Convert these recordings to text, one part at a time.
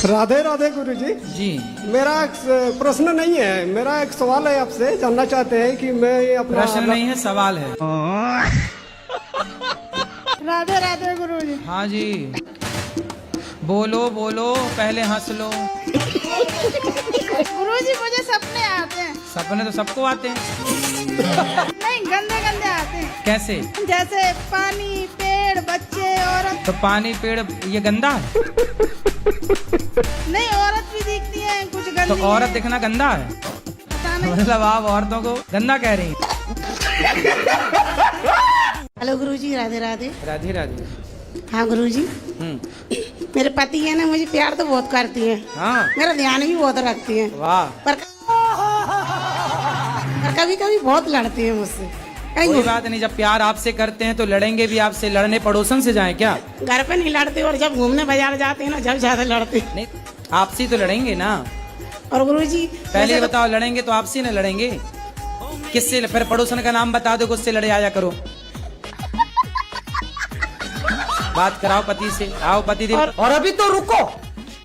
राधे राधे गुरुजी। जी मेरा एक प्रश्न नहीं है, मेरा एक सवाल है आपसे। जानना चाहते हैं कि मैं अपना प्रश्न नहीं है, सवाल है। राधे राधे गुरुजी। हाँ जी, बोलो बोलो, पहले हंस लो। गुरुजी मुझे सपने आते हैं। सपने तो सबको आते हैं। नहीं, गंदे गंदे आते हैं। कैसे? जैसे पानी, पेड़, बच्चे, औरत। तो पानी पेड़ ये गंदा है? नहीं, औरत भी दिखती है कुछ तो गंदी औरत है। दिखना गंदा है? पता नहीं। मतलब आप औरतों को गंदा कह रही हैं? हेलो गुरुजी, राधे राधे। राधे राधे। हाँ गुरुजी, मेरे पति है ना, मुझे प्यार तो बहुत करती है। हाँ, मेरा ध्यान भी बहुत रखती है। वाह। पर कभी कभी बहुत लड़ती है मुझसे। कोई बात नहीं, जब प्यार आपसे करते हैं तो लड़ेंगे भी आपसे। लड़ने पड़ोसन से जाएं क्या? घर पे नहीं लड़ती, और जब घूमने बाजार जाते हैं ना, जब ज्यादा लड़ती। नहीं, आपसे तो लड़ेंगे ना। और गुरुजी पहले ये बताओ, लड़ेंगे तो आपसे न लड़ेंगे किससे? फिर पड़ोसन का नाम बता दो, उससे लड़े आया करो। बात कराओ पति से। आओ पति देव। और अभी तो रुको,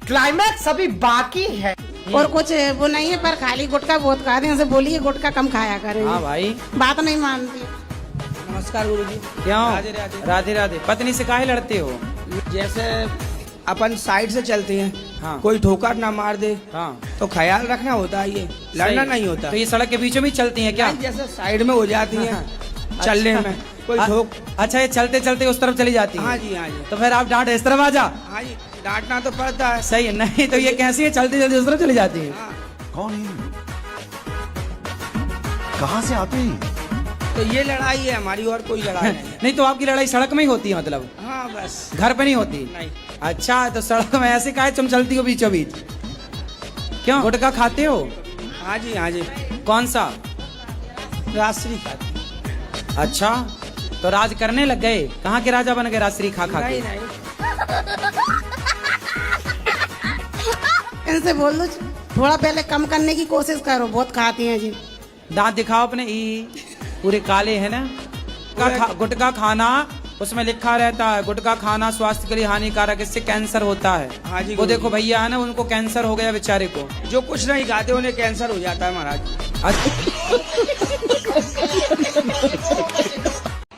क्लाइमैक्स अभी बाकी है। और कुछ वो नहीं है, पर खाली गुटखा बहुत खाते हैं। उनसे बोलिए गुटखा कम खाया करें। हाँ भाई, बात नहीं मानती। नमस्कार गुरुजी। क्यों? राधे राधे। राधे राधे। पत्नी से काहे लड़ते हो? जैसे अपन साइड से चलते हैं, हाँ। कोई ठोकर ना मार दे, हाँ, तो ख्याल रखना होता है, ये लड़ना सही। नहीं होता। तो ये सड़क के बीचों में चलती हैं क्या? नहीं, जैसे साइड में हो जाती हैं चलने अच्छा। में, कोई ठोक। अच्छा, ये चलते चलते उस तरफ चली जाती है? हाँ जी, हाँ जी। तो फिर आप डांट इस तरफ आ जा। हाँ जी, डांटना तो पड़ता है। सही है। नहीं तो ये कैसी है, चलते चलते उस तरफ चली जाती है? हाँ। कौन है? कहाँ से आते हैं? तो ये लड़ाई है हमारी, और कोई लड़ाई नहीं है। नहीं तो आपकी लड़ाई सड़क में ही होती है मतलब? हाँ बस। घर पे नहीं होती? नहीं। अच्छा, तो सड़क में ऐसे काहे तुम चलती हो बीचों बीच? क्यों, गुटखा खाते हो? हाँ जी, हाँ जी। कौन सा? राजश्री खाती। अच्छा, तो राज करने लग गए? कहाँ के राजा बन गए राजश्री खा खा के? नहीं नहीं, इनसे बोल दो थोड़ा पहले कम करने की कोशिश करो, बहुत खाती हैं जी। दांत दिखाओ अपने। ई पूरे काले है ना। गुटखा खाना, उसमें लिखा रहता है गुटखा खाना स्वास्थ्य के लिए हानिकारक, इससे कैंसर होता है। हाँ जी, वो देखो भैया है ना, उनको कैंसर हो गया बेचारे को। जो कुछ नहीं खाते उन्हें कैंसर हो जाता है महाराज।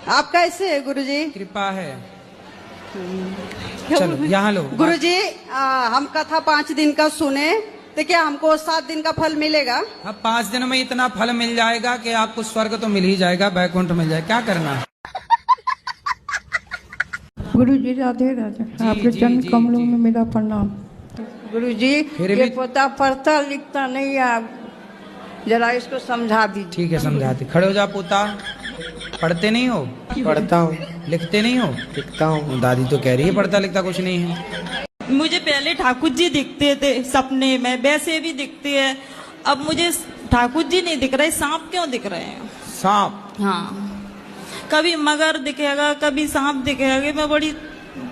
आप कैसे है गुरुजी? कृपा है। चलो यहाँ लो। गुरुजी, हम कथा 5 दिन का सुने, तो क्या हमको 7 दिन का फल मिलेगा? अब 5 दिनों में इतना फल मिल जाएगा कि आपको स्वर्ग तो मिल ही जाएगा, बैकुंठ मिल जाएगा। क्या करना है? गुरुजी राधे राधे। आपके जी, चरण जी, कमलों जी। में मेरा प्रणाम। गुरुजी, फिर ये भी- पोता पढ़ता लिखता नहीं है, आप जरा इसको समझा दीजिए। ठीक है, समझाते। खड़े हो जा पोता। पढ़ते नहीं हो? पढ़ता हूँ, लिखते नहीं हो? लिखता हूँ। दादी तो कह रही है पढ़ता लिखता कुछ नहीं है। मुझे पहले ठाकुर जी दिखते थे सपने में, वैसे भी दिखते हैं। अब मुझे ठाकुर जी नहीं दिख रहे, सांप क्यों दिख रहे हैं? सांप? हाँ, कभी मगर दिखेगा, कभी सांप दिखेगा। मैं बड़ी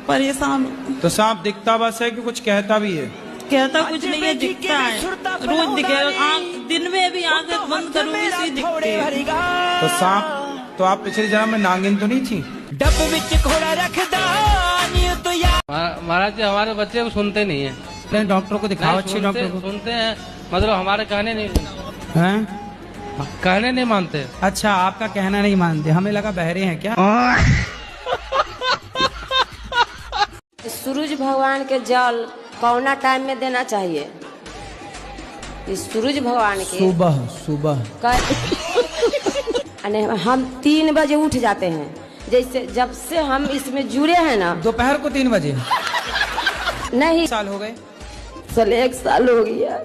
परेशान हूँ। तो सांप दिखता बस है कि कुछ कहता भी है? कहता कुछ नहीं है, दिखता है रोज दिखेगा। दिन में भी आंखें बंद करूंगी सी दिखती है। तो सांप, तो आप पिछले जन्म में नागिन तो नहीं थी? महाराज जी, हमारे बच्चे को सुनते नहीं है। नहीं, डॉक्टर को दिखाओ, अच्छे डॉक्टर को। सुनते हैं, मतलब हमारे कहने नहीं हैं? कहने नहीं मानते। अच्छा, आपका कहना नहीं मानते। हमें लगा बहरे हैं क्या? सूरज भगवान के जल कौना टाइम में देना चाहिए? इस सूरज भगवान के सुबह सुबह। हम 3 बजे उठ जाते हैं। जैसे जब से हम इसमें जुड़े हैं ना। दोपहर को 3 बजे? नहीं, साल हो गए? चल 1 साल हो गया।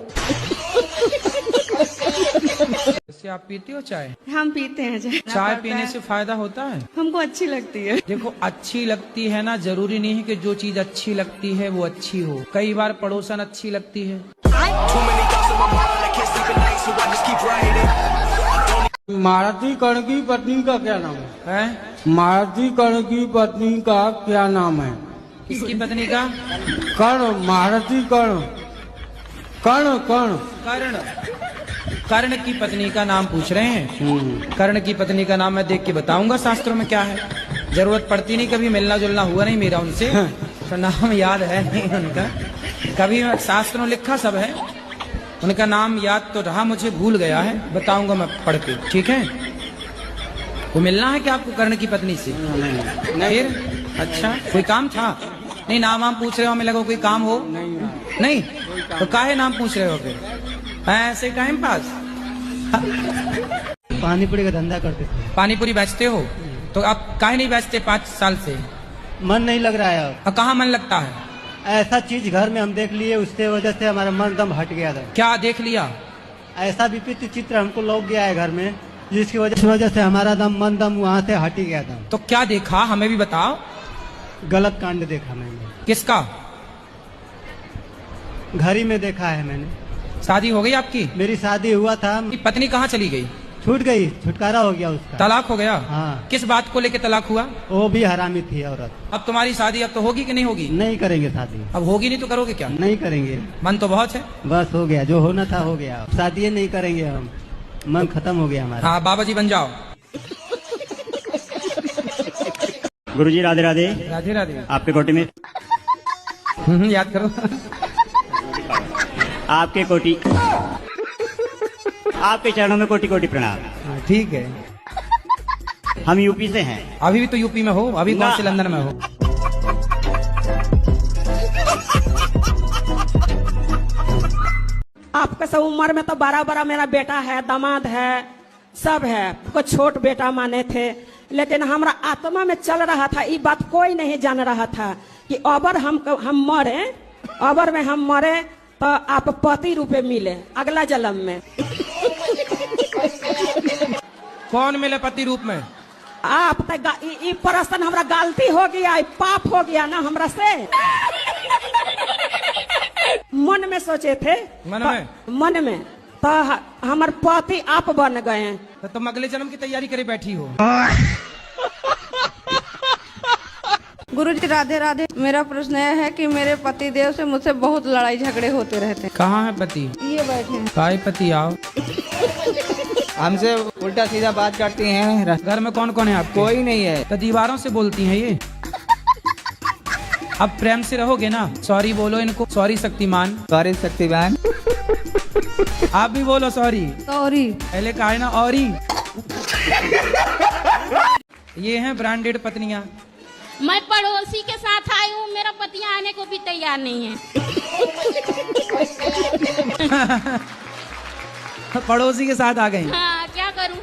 वैसे आप पीती हो चाय? हम पीते हैं चाय। चाय पीने से फायदा होता है? हमको अच्छी लगती है। देखो, अच्छी लगती है ना, जरूरी नहीं है कि जो चीज अच्छी लगती है वो अच्छी हो। कई बार पड़ोसन अच्छी लगती है। महारथी कर्ण की पत्नी का क्या नाम है? हैं? महारथी कर्ण की पत्नी का क्या नाम है? किसकी पत्नी का? कर्ण, महारथी कर्ण। कर्ण कर्ण कर्ण। कर्ण की पत्नी का नाम पूछ रहे हैं? कर्ण की पत्नी का नाम मैं देख के बताऊंगा शास्त्रों में क्या है। जरूरत पड़ती नहीं, कभी मिलना जुलना हुआ नहीं मेरा उनसे, तो नाम याद है नहीं उनका। कभी शास्त्रों में लिखा सब है, उनका नाम याद तो रहा, मुझे भूल गया है, बताऊंगा मैं पढ़ के, ठीक है? वो मिलना है क्या आपको कर्ण की पत्नी से? नहीं। फिर अच्छा कोई काम था? नहीं, नाम वाम पूछ रहे हो, हमें लगा कोई काम हो। नहीं तो काहे नाम पूछ रहे हो फिर? ऐसे टाइम पास। पानी पूरी का धंधा करते थे। पानी पूरी बेचते हो तो आप काहे नहीं बेचते 5 साल से? मन नहीं लग रहा है अब। और कहाँ मन लगता है? ऐसा चीज घर में हम देख लिए, उसके वजह से हमारा मन दम हट गया था। क्या देख लिया? ऐसा विपरीत चित्र हमको लग गया है घर में, जिसकी वजह से हमारा मन दम वहाँ से हट ही गया था। तो क्या देखा, हमें भी बताओ। गलत कांड देखा मैंने। किसका? घड़ी में देखा है मैंने। शादी हो गई आपकी? मेरी शादी हुआ था। आपकी पत्नी कहाँ चली गई? छूट गई, छुटकारा हो गया उसका। तलाक हो गया? हाँ। किस बात को लेके तलाक हुआ? वो भी हरामी थी औरत। अब तुम्हारी शादी अब तो होगी कि नहीं होगी? नहीं करेंगे शादी। अब होगी नहीं तो करोगे क्या? नहीं करेंगे। मन तो बहुत है। बस हो गया, जो होना था हो गया, शादी नहीं करेंगे हम, मन खत्म हो गया हमारा। हाँ बाबा जी बन जाओ। गुरुजी राधे राधे। राधे राधे। आपके कोटि में याद करो। आपके कोटि, आपके चरणों में कोटि कोटि प्रणाम। ठीक है। हम यूपी से हैं। अभी भी तो यूपी में हो? अभी कौन से लंदन में हो? आपका सब उम्र में तो बड़ा बड़ा मेरा बेटा है, दामाद है, सब है। कुछ छोट बेटा माने थे, लेकिन हमारा आत्मा में चल रहा था, ये बात कोई नहीं जान रहा था कि अबर हम मरे, अबर में हम मरे तो आप पति रूपे मिले अगला जन्म में। कौन मिले पति रूप में? आप तो प्रश्न हमरा गलती हो गया, पाप हो गया ना हमरा से। मन में सोचे थे, मन में तो हमारे पति आप बन गए हैं। तो तुम अगले जन्म की तैयारी करे बैठी हो। गुरुजी राधे राधे। मेरा प्रश्न यह है कि मेरे पति देव से मुझसे बहुत लड़ाई झगड़े होते रहते हैं। कहाँ है पति? ये बैठे हैं। काय पति आओ। हमसे उल्टा सीधा बात करती हैं। घर में कौन कौन है आप? कोई नहीं है। तो दीवारों से बोलती हैं ये। अब प्रेम से रहोगे ना? सॉरी बोलो इनको। सॉरी शक्तिमान। सॉरी शक्तिमान। आप भी बोलो सॉरी। सॉरी। पहले कहा है ना औरी। ये हैं ब्रांडेड पत्नियां। मैं पड़ोसी के साथ आई हूँ, मेरा पति आने को भी तैयार नहीं है। पड़ोसी के साथ आ गई। हाँ, क्या करूँ?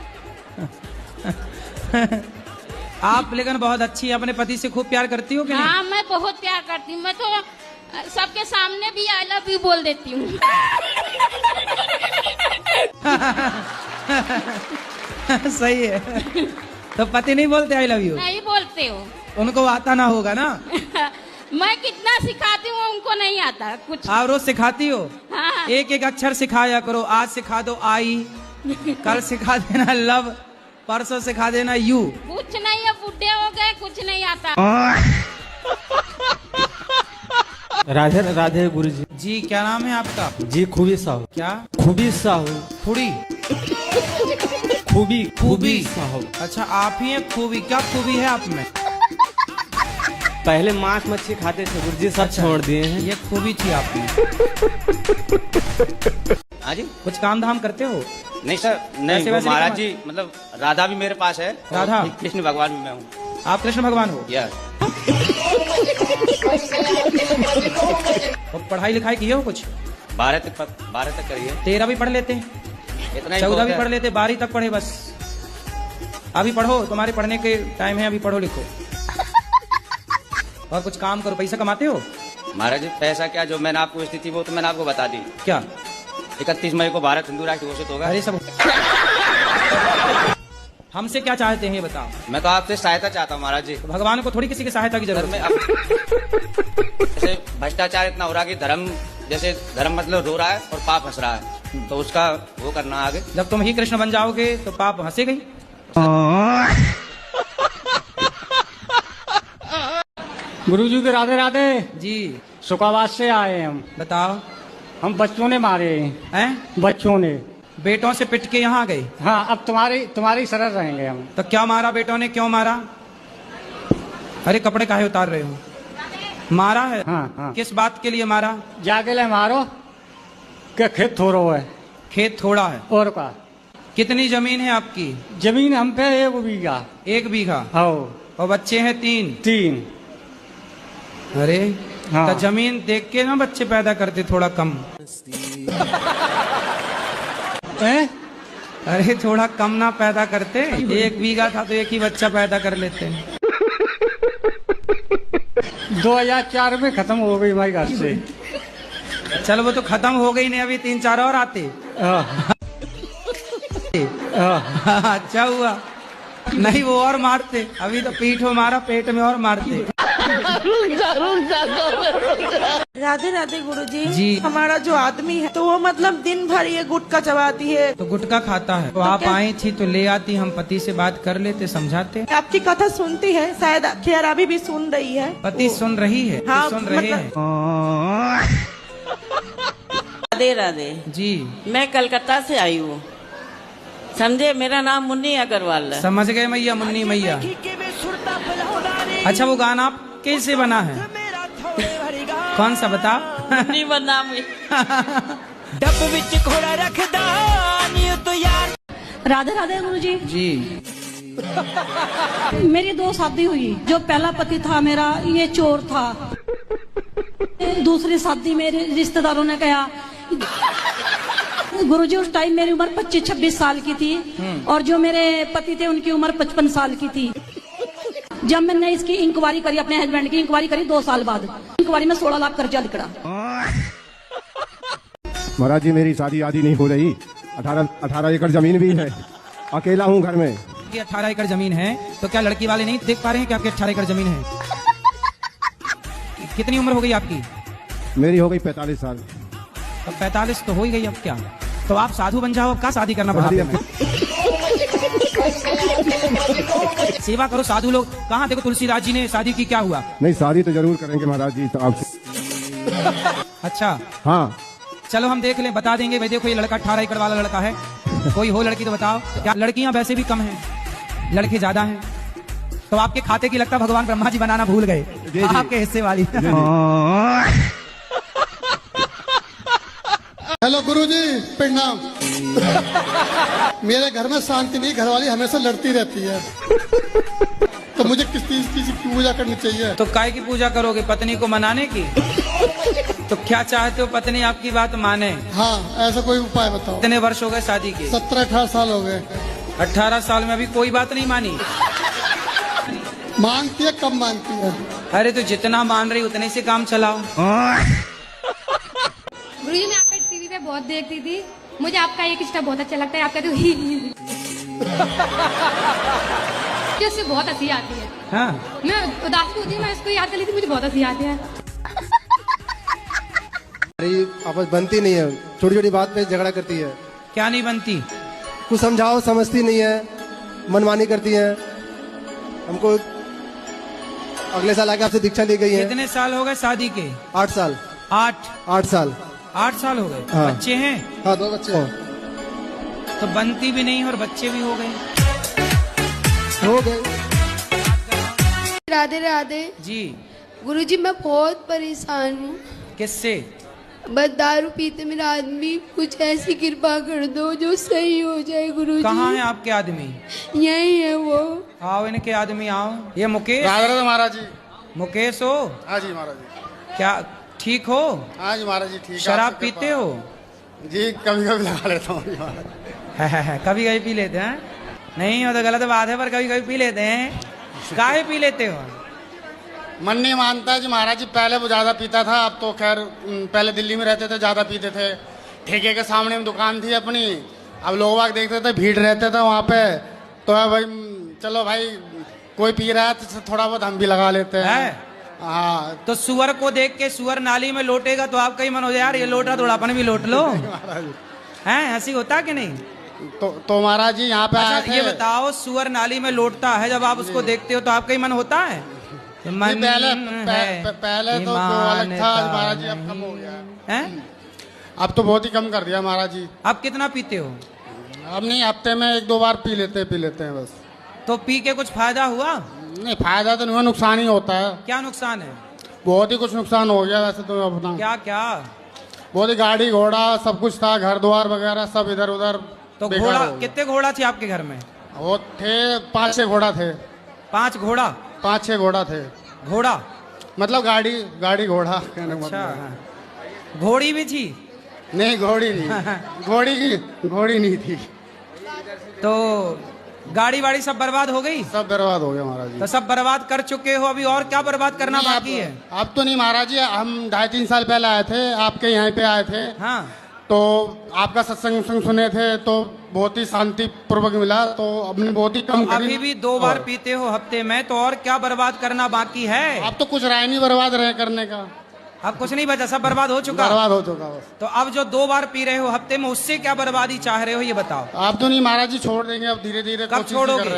आप लेकिन बहुत अच्छी, अपने पति से खूब प्यार करती हो कि नहीं? हाँ, मैं बहुत प्यार करती हूँ। मैं तो सबके सामने भी आई लव यू बोल देती हूँ। सही है। तो पति नहीं बोलते आई लव यू? नहीं बोलते हो। उनको आता ना होगा ना। मैं कितना सिखाती हूँ, उनको नहीं आता कुछ। आप रोज सिखाती हो? हाँ। एक एक अक्षर सिखाया करो। आज सिखा दो आई, कल सिखा देना लव, परसों सिखा देना यू। कुछ नहीं है, बुढ़े हो गए, कुछ नहीं आता। राधे राधे गुरुजी। जी क्या नाम है आपका? जी खूबी साहू। क्या? खूबी साहू। खुड़ी? खूबी खूबी साहू। अच्छा आप ही हैं खूबी। क्या खूबी है आप में? पहले मांस मच्छी खाते थे गुरुजी, सब छोड़ दिए हैं। ये खूबी थी आप में। हाँ जी। कुछ काम धाम करते हो? नहीं सर, नहीं वो महाराज जी, मतलब राधा भी मेरे पास है। राधा? कृष्ण भगवान भी मैं हूँ। आप कृष्ण भगवान हो? यस। तो पढ़ाई लिखाई की हो कुछ? 12 तक करिए। 13 भी पढ़ लेते, इतना 14 भी पढ़ लेते, 12 तक पढ़े बस। अभी पढ़ो, तुम्हारे पढ़ने के टाइम है, अभी पढ़ो लिखो और कुछ काम करो। पैसा कमाते हो? महाराज जी पैसा क्या, जो मैंने आपको स्थिति वो तो मैंने आपको बता दी। क्या? 31 मई को भारत हिंदू राष्ट्र घोषित होगा। अरे सब हमसे क्या चाहते हैं ये बताओ। मैं तो आपसे सहायता चाहता हूँ महाराज जी। तो भगवान को थोड़ी किसी की सहायता की जरूरत है। जैसे भ्रष्टाचार इतना हो रहा है कि धर्म, जैसे धर्म मतलब रो रहा है और पाप हंस रहा है, तो उसका वो करना आगे। जब तुम ही कृष्ण बन जाओगे तो पाप हंसेगा ही। गुरुजी के राधे राधे जी। सुखावास से आए हम। बताओ। हम बच्चों ने मारे हैं। बच्चों ने बेटों से पिट के यहाँ आ गए। हाँ, अब तुम्हारी शरण रहेंगे हम। तो क्या मारा बेटों ने, क्यों मारा? अरे कपड़े काहे उतार रहे हो? मारा है? हाँ हाँ। किस बात के लिए मारा? जाके ले मारो के खेत थोड़ो है। खेत थोड़ा है और का कितनी जमीन है आपकी? जमीन हम पे 1 बीघा। 1 बीघा। हाँ। और बच्चे हैं 3? 3। अरे हाँ। तो जमीन देख के ना बच्चे पैदा करते थोड़ा कम। अरे थोड़ा कम ना पैदा करते? 1 बीघा था तो 1 ही बच्चा पैदा कर लेते। 2004 में खत्म हो गई हमारी घर से। चलो वो तो खत्म हो गई नहीं, अभी 3-4 और आते। अच्छा हुआ नहीं वो और मारते, अभी तो पीठ में मारा, पेट में और मारते। राधे राधे गुरुजी। जी। हमारा जो आदमी है तो वो मतलब दिन भर ये गुटखा चबाती है। तो गुटखा खाता है तो आप आई थी तो ले आती, हम पति से बात कर लेते, समझाते। आपकी कथा सुनती है, शायद खैर अभी भी सुन रही है। पति सुन रही है? हाँ, सुन रहे हैं। राधे राधे जी। मैं कलकत्ता से आई हूँ, समझे। मेरा नाम मुन्नी अग्रवाल है। समझ गए मैया, मुन्नी मैया। अच्छा वो गाना आप कैसे बना है? कौन सा बता? मुन्नी बना डब विच घोड़ा रखदा नी तो यार। राधे राधे गुरुजी। जी। मेरी 2 शादी हुई। जो पहला पति था मेरा ये चोर था। दूसरी शादी मेरे रिश्तेदारों ने कहा। गुरुजी उस टाइम मेरी उम्र 25-26 साल की थी और जो मेरे पति थे उनकी उम्र 55 साल की थी। जब मैंने इसकी इंक्वायरी करी, अपने हस्बैंड की इंक्वायरी करी 2 साल बाद, इंक्वायरी में 16 लाख कर्जा निकला। महाराज जी मेरी शादी आदि नहीं हो रही। 18 एकड़ जमीन भी है, अकेला हूँ घर में। 18 एकड़ जमीन है तो क्या लड़की वाले नहीं देख पा रहे हैं कि आपकी 18 एकड़ जमीन है? कितनी उम्र हो गई आपकी? मेरी हो गई 45 साल। तो 45 तो हो ही गई, अब क्या? तो आप साधु बन जाओ, अब क्या शादी करना बुढ़ापे में? सेवा करो साधु लोग। कहाँ देखो तुलसीदास जी ने शादी की, क्या हुआ? नहीं शादी तो जरूर करेंगे महाराज जी तो आपसे। अच्छा हाँ चलो हम देख लें, बता देंगे। भाई देखो ये लड़का 18 एकड़ वाला लड़का है, कोई हो लड़की तो बताओ। क्या लड़कियां वैसे भी कम हैं, लड़के ज्यादा हैं? तो आपके खाते की लगता भगवान ब्रह्मा जी बनाना भूल गए, आपके हिस्से वाली। हेलो गुरुजी, प्रणाम। मेरे घर में शांति नहीं, घरवाली हमेशा लड़ती रहती है। तो मुझे किस चीज की पूजा करनी चाहिए? तो काय की पूजा करोगे? पत्नी को मनाने की? तो क्या चाहते हो पत्नी आपकी बात माने? हाँ, ऐसा कोई उपाय बताओ। कितने वर्ष हो गए शादी के? 17-18 साल हो गए। 18 साल में अभी कोई बात नहीं मानी? मानती है, कब मानती है। अरे तो जितना मान रही उतने से काम चलाओ। गुरुजी मैं आपका टीवी पे बहुत देखती थी, मुझे आपका एक स्टेप बहुत अच्छा लगता है। आपका तो ही उससे बहुत हंसी आती है। हाँ। मैं उदास होती हूँ, मैं इसको याद कर लेती, मुझे बहुत हंसी आती है। आपस बनती नहीं है, छोटी छोटी बात पे झगड़ा करती है। क्या नहीं बनती? कुछ समझाओ समझती नहीं है, मनमानी करती है। हमको अगले साल आके आपसे दीक्षा ली गई है। कितने साल हो गए शादी के? 8 साल। 8 साल। 8 साल हो गए। हाँ। बच्चे हैं? हाँ, 2 बच्चे हैं। तो बनती भी नहीं और बच्चे भी हो गए। राधे राधे जी। गुरुजी मैं बहुत परेशान हूँ। किससे? बस दारू पीते मेरा आदमी, कुछ ऐसी कृपा कर दो जो सही हो जाए गुरुजी। कहाँ है आपके आदमी? यही है वो। आओ इनके आदमी आओ। ये मुकेश? राधे महाराज जी। मुकेश हो? हाँ जी महाराज जी। क्या ठीक हो? हाँ जी महाराज जी, ठीक। शराब पीते हो? जी कभी कभी लगा लेता हूँ। कभी कभी पी लेते हैं? नहीं हो तो गलत बात है, पर कभी कभी पी लेते हैं। काहे पी लेते हो? मन नहीं मानता है जी महाराज जी। पहले वो ज्यादा पीता था, अब तो खैर पहले दिल्ली में रहते थे, ज्यादा पीते थे। ठेके के सामने में दुकान थी अपनी, अब लोग बाग देखते थे, भीड़ रहते थे वहाँ पे, तो भाई चलो भाई कोई पी रहा है तो थोड़ा बहुत हम भी लगा लेते हैं। हाँ। तो सुअर को देख के सुअर नाली में लोटेगा तो आपका ही मन हो जाए यार ये लोट रहा, थोड़ा अपन भी लोट लो। हैं हंसी होता कि नहीं? तो महाराज जी यहाँ पे अच्छा ये बताओ, सुअर नाली में लोटता है, जब आप उसको देखते हो तो आपका ही मन होता है? मन पहले तो अलग था महाराज जी, अब कम हो गया है। अब तो बहुत ही कम कर दिया महाराज जी। अब कितना पीते हो? अब नहीं, हफ्ते में 1-2 बार पी लेते हैं बस। तो पी के कुछ फायदा हुआ? नहीं, फायदा तो नहीं हुआ, नुकसान ही होता है। क्या नुकसान है? बहुत ही कुछ नुकसान हो गया वैसे तो अपना। क्या क्या? बहुत ही गाड़ी घोड़ा सब कुछ था, घर द्वार वगैरह सब इधर उधर। तो बेकार घोड़ा हो गया। कितने घोड़ा थे आपके घर में? वो थे 5-6 घोड़ा थे। 5 घोड़ा? 5-6 घोड़ा थे। घोड़ा मतलब गाड़ी घोड़ा कहने का अच्छा, मतलब। घोड़ी भी थी? नहीं घोड़ी नहीं घोड़ी नहीं थी। तो गाड़ी वाड़ी सब बर्बाद हो गई? सब बर्बाद हो गया महाराज जी। तो सब बर्बाद कर चुके हो, अभी और क्या बर्बाद करना बाकी है? अब तो नहीं महाराज जी, हम 2.5-3 साल पहले आए थे, आपके यहाँ पे आए थे। हाँ। तो आपका सत्संग सुने थे तो बहुत ही शांति पूर्वक मिला, तो हमने बहुत ही कम तो अभी भी 2 बार पीते हो हफ्ते में, तो और क्या बर्बाद करना बाकी है? अब तो कुछ राय नहीं बर्बाद रहे करने का। अब कुछ नहीं बचा, सब बर्बाद हो चुका? बर्बाद हो चुका बस। तो अब जो 2 बार पी रहे हो हफ्ते में, उससे क्या बर्बादी चाह रहे हो ये बताओ? आप तो नहीं महाराज जी, छोड़ देंगे अब धीरे धीरे। कब छोड़ोगे?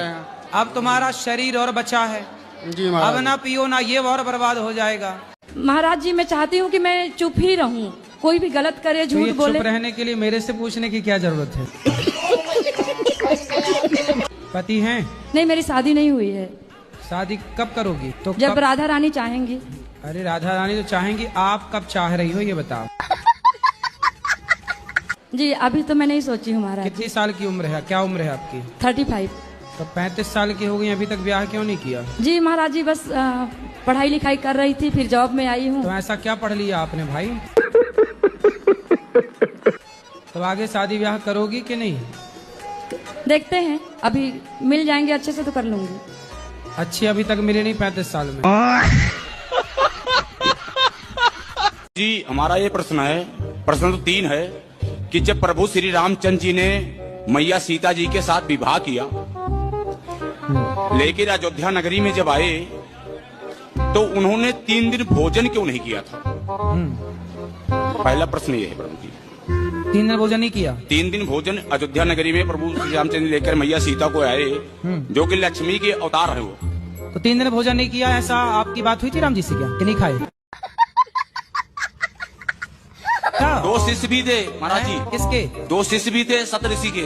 अब तुम्हारा शरीर और बचा है जी महाराज। अब ना पियो ना, ये और बर्बाद हो जाएगा। महाराज जी मैं चाहती हूँ कि मैं चुप ही रहूं, कोई भी गलत करे, तो झूठ ये बोले। चुप रहने के लिए मेरे से पूछने की क्या जरूरत है? पति हैं? नहीं, मेरी शादी नहीं हुई है। शादी कब करोगी? तो जब कब? राधा रानी चाहेंगी। अरे राधा रानी तो चाहेंगी, आप कब चाह रही हो ये बताओ? जी अभी तो मैं नहीं सोची हूँ महाराज। कितनी साल की उम्र है? क्या उम्र है आपकी? 35। तो 35 साल की हो गई, अभी तक ब्याह क्यों नहीं किया? जी महाराज जी बस पढ़ाई लिखाई कर रही थी, फिर जॉब में आई हूँ। तो ऐसा क्या पढ़ लिया आपने भाई? तो आगे शादी ब्याह करोगी कि नहीं? देखते हैं, अभी मिल जाएंगे अच्छे से तो कर लूंगी। अच्छी अभी तक मिली नहीं 35 साल में? जी हमारा ये प्रश्न है, प्रश्न तो 3 है कि जब प्रभु श्री रामचंद्र जी ने मैया सीता जी के साथ विवाह किया, लेकिन अयोध्या नगरी में जब आए तो उन्होंने 3 दिन भोजन क्यों नहीं किया था? पहला प्रश्न ये है प्रभु जी। 3 दिन भोजन नहीं किया? 3 दिन भोजन अयोध्या नगरी में प्रभु श्री रामचंद्र लेकर मैया सीता को आए, जो कि लक्ष्मी के अवतार है वो। तो 3 दिन भोजन नहीं किया, ऐसा आपकी बात हुई थी राम जी से क्या, कि नहीं खाए? 2 शिष्य भी थे महाराज जी। किसके? 2 शिष्य भी थे सप्तऋषि के।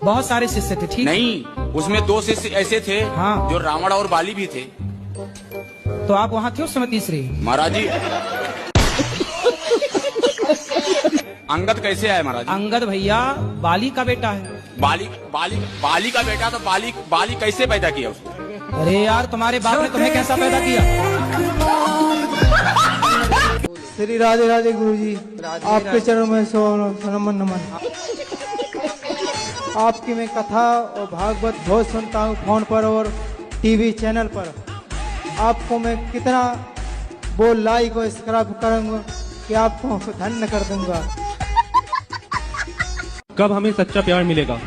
बहुत सारे शिष्य थे, ठीक? नहीं, उसमें 2 शिष्य ऐसे थे हाँ। जो रावण और बाली भी थे। तो आप वहाँ थे उस समय तीसरी? महाराज जी अंगद कैसे आए महाराज? अंगद भैया बाली का बेटा है। बाली का बेटा, तो बाली कैसे पैदा किया उसको? अरे यार तुम्हारे बाप ने तुम्हें कैसा पैदा किया? श्री राधे राधे गुरु जी, आपके चरणों में नमन नमन। आपकी मैं कथा और भागवत बहुत सुनता हूँ फोन पर और टीवी चैनल पर। आपको मैं कितना वो लाइक और सब्सक्राइब करूँगा कि आपको धन्य कर दूंगा। कब हमें सच्चा प्यार मिलेगा?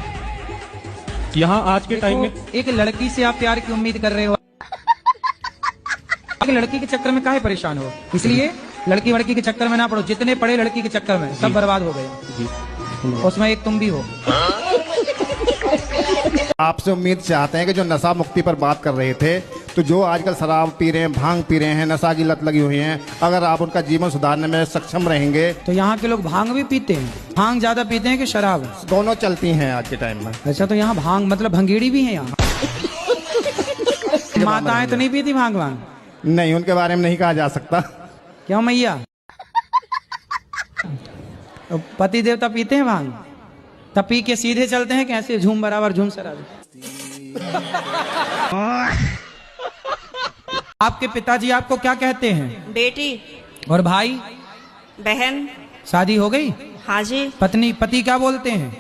यहाँ आज के टाइम में एक लड़की से आप प्यार की उम्मीद कर रहे हो, एक लड़की के चक्कर में काहे परेशान हो? इसलिए लड़की वड़की के चक्कर में ना पड़ो, जितने पड़े लड़की के चक्कर में सब बर्बाद हो गए। उसमें एक तुम भी हो। आपसे उम्मीद चाहते हैं कि जो नशा मुक्ति पर बात कर रहे थे, तो जो आजकल शराब पी रहे हैं, भांग पी रहे हैं, नशा की लत लगी हुई है, अगर आप उनका जीवन सुधारने में सक्षम रहेंगे। तो यहाँ के लोग भांग भी पीते हैं? भांग ज्यादा पीते हैं कि शराब? दोनों चलती हैं आज के टाइम में। अच्छा, तो यहाँ भांग मतलब भंगेड़ी भी है यहाँ? माताएं तो नहीं पीती भांग? भांग नहीं, उनके बारे में नहीं कहा जा सकता। क्यों मैया? पति देवता पीते हैं भांग? तब पी के सीधे चलते हैं कैसे? झूम बराबर झूम सराबर। आपके पिताजी आपको क्या कहते हैं? बेटी। और भाई? बहन। शादी हो गई? हाँ जी। पति क्या बोलते हैं?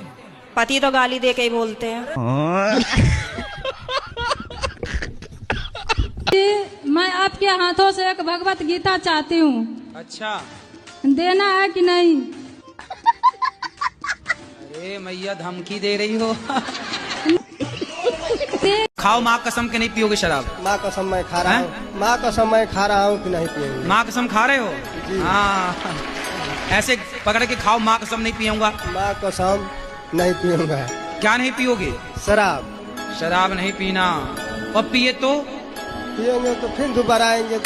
पति तो गाली दे के ही बोलते हैं। मैं आपके हाथों से एक भगवत गीता चाहती हूँ। अच्छा, देना है कि नहीं? अरे मैया धमकी दे रही हो। खाओ, माँ कसम के नहीं पियोगे शराब? माँ कसम मैं खा रहा हूँ। माँ कसम मैं खा रहा हूँ कि नहीं पियूंगा। माँ कसम खा रहे हो? हाँ, ऐसे पकड़ के खाओ, माँ कसम नहीं पियूंगा। माँ कसम नहीं पियूंगा। क्या नहीं पियोगे? शराब। शराब नहीं पीना। और पिए तो? पिएंगे तो फिर दोबारा आएंगे।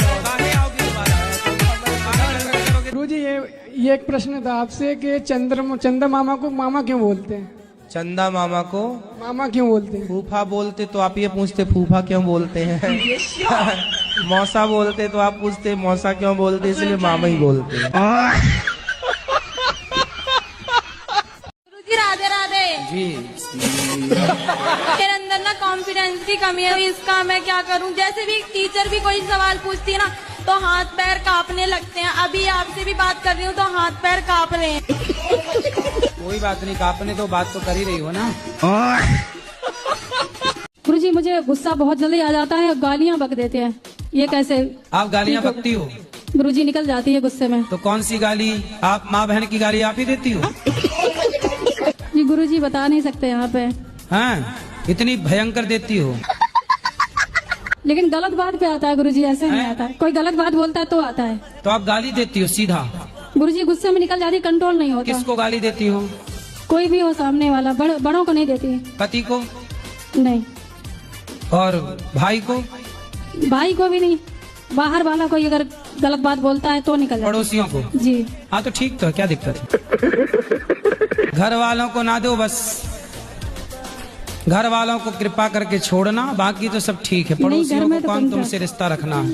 गुरु जी ये एक प्रश्न था आपसे कि चंदा मामा को मामा क्यों बोलते हैं? चंदा मामा को मामा क्यों बोलते हैं? फूफा बोलते, तो आप ये पूछते फूफा क्यों बोलते हैं? मौसा बोलते तो आप पूछते मौसा क्यों बोलते, इसलिए मामा ही बोलते। गुरुजी राधे राधे जी। मेरे अंदर ना कॉन्फिडेंस की कमी है, इसका मैं क्या करूं? जैसे भी टीचर भी कोई सवाल पूछती है ना तो हाथ पैर कांपने लगते हैं। अभी आपसे भी बात कर रही हूँ तो हाथ पैर कांप रहे हैं। कोई बात नहीं, कांपने तो बात तो कर ही रही हो ना। गुरुजी मुझे गुस्सा बहुत जल्दी आ जाता है, गालियाँ बक देते हैं, ये कैसे? आप गालियाँ बकती हो? गुरुजी निकल जाती है गुस्से में। तो कौन सी गाली? आप माँ बहन की गाली आप ही देती हो? जी गुरुजी बता नहीं सकते यहाँ पे। हाँ, इतनी भयंकर देती हो? लेकिन गलत बात पे आता है गुरुजी, ऐसे नहीं आता है। कोई गलत बात बोलता है तो आता है। तो आप गाली देती हो सीधा? गुरुजी गुस्से में निकल जाती, कंट्रोल नहीं होता। किसको गाली देती हो? कोई भी हो सामने वाला, बड़ों को नहीं देती। पति को? नहीं। और भाई को? भाई को भी नहीं। बाहर वाला कोई अगर गलत बात बोलता है तो निकल जाती। पड़ोसियों को? जी। हाँ तो ठीक, तो क्या दिक्कत है? घर वालों को ना दो, बस घर वालों को कृपा करके छोड़ना, बाकी तो सब ठीक है। पड़ोसियों को कौन तुमसे रिश्ता रखना है?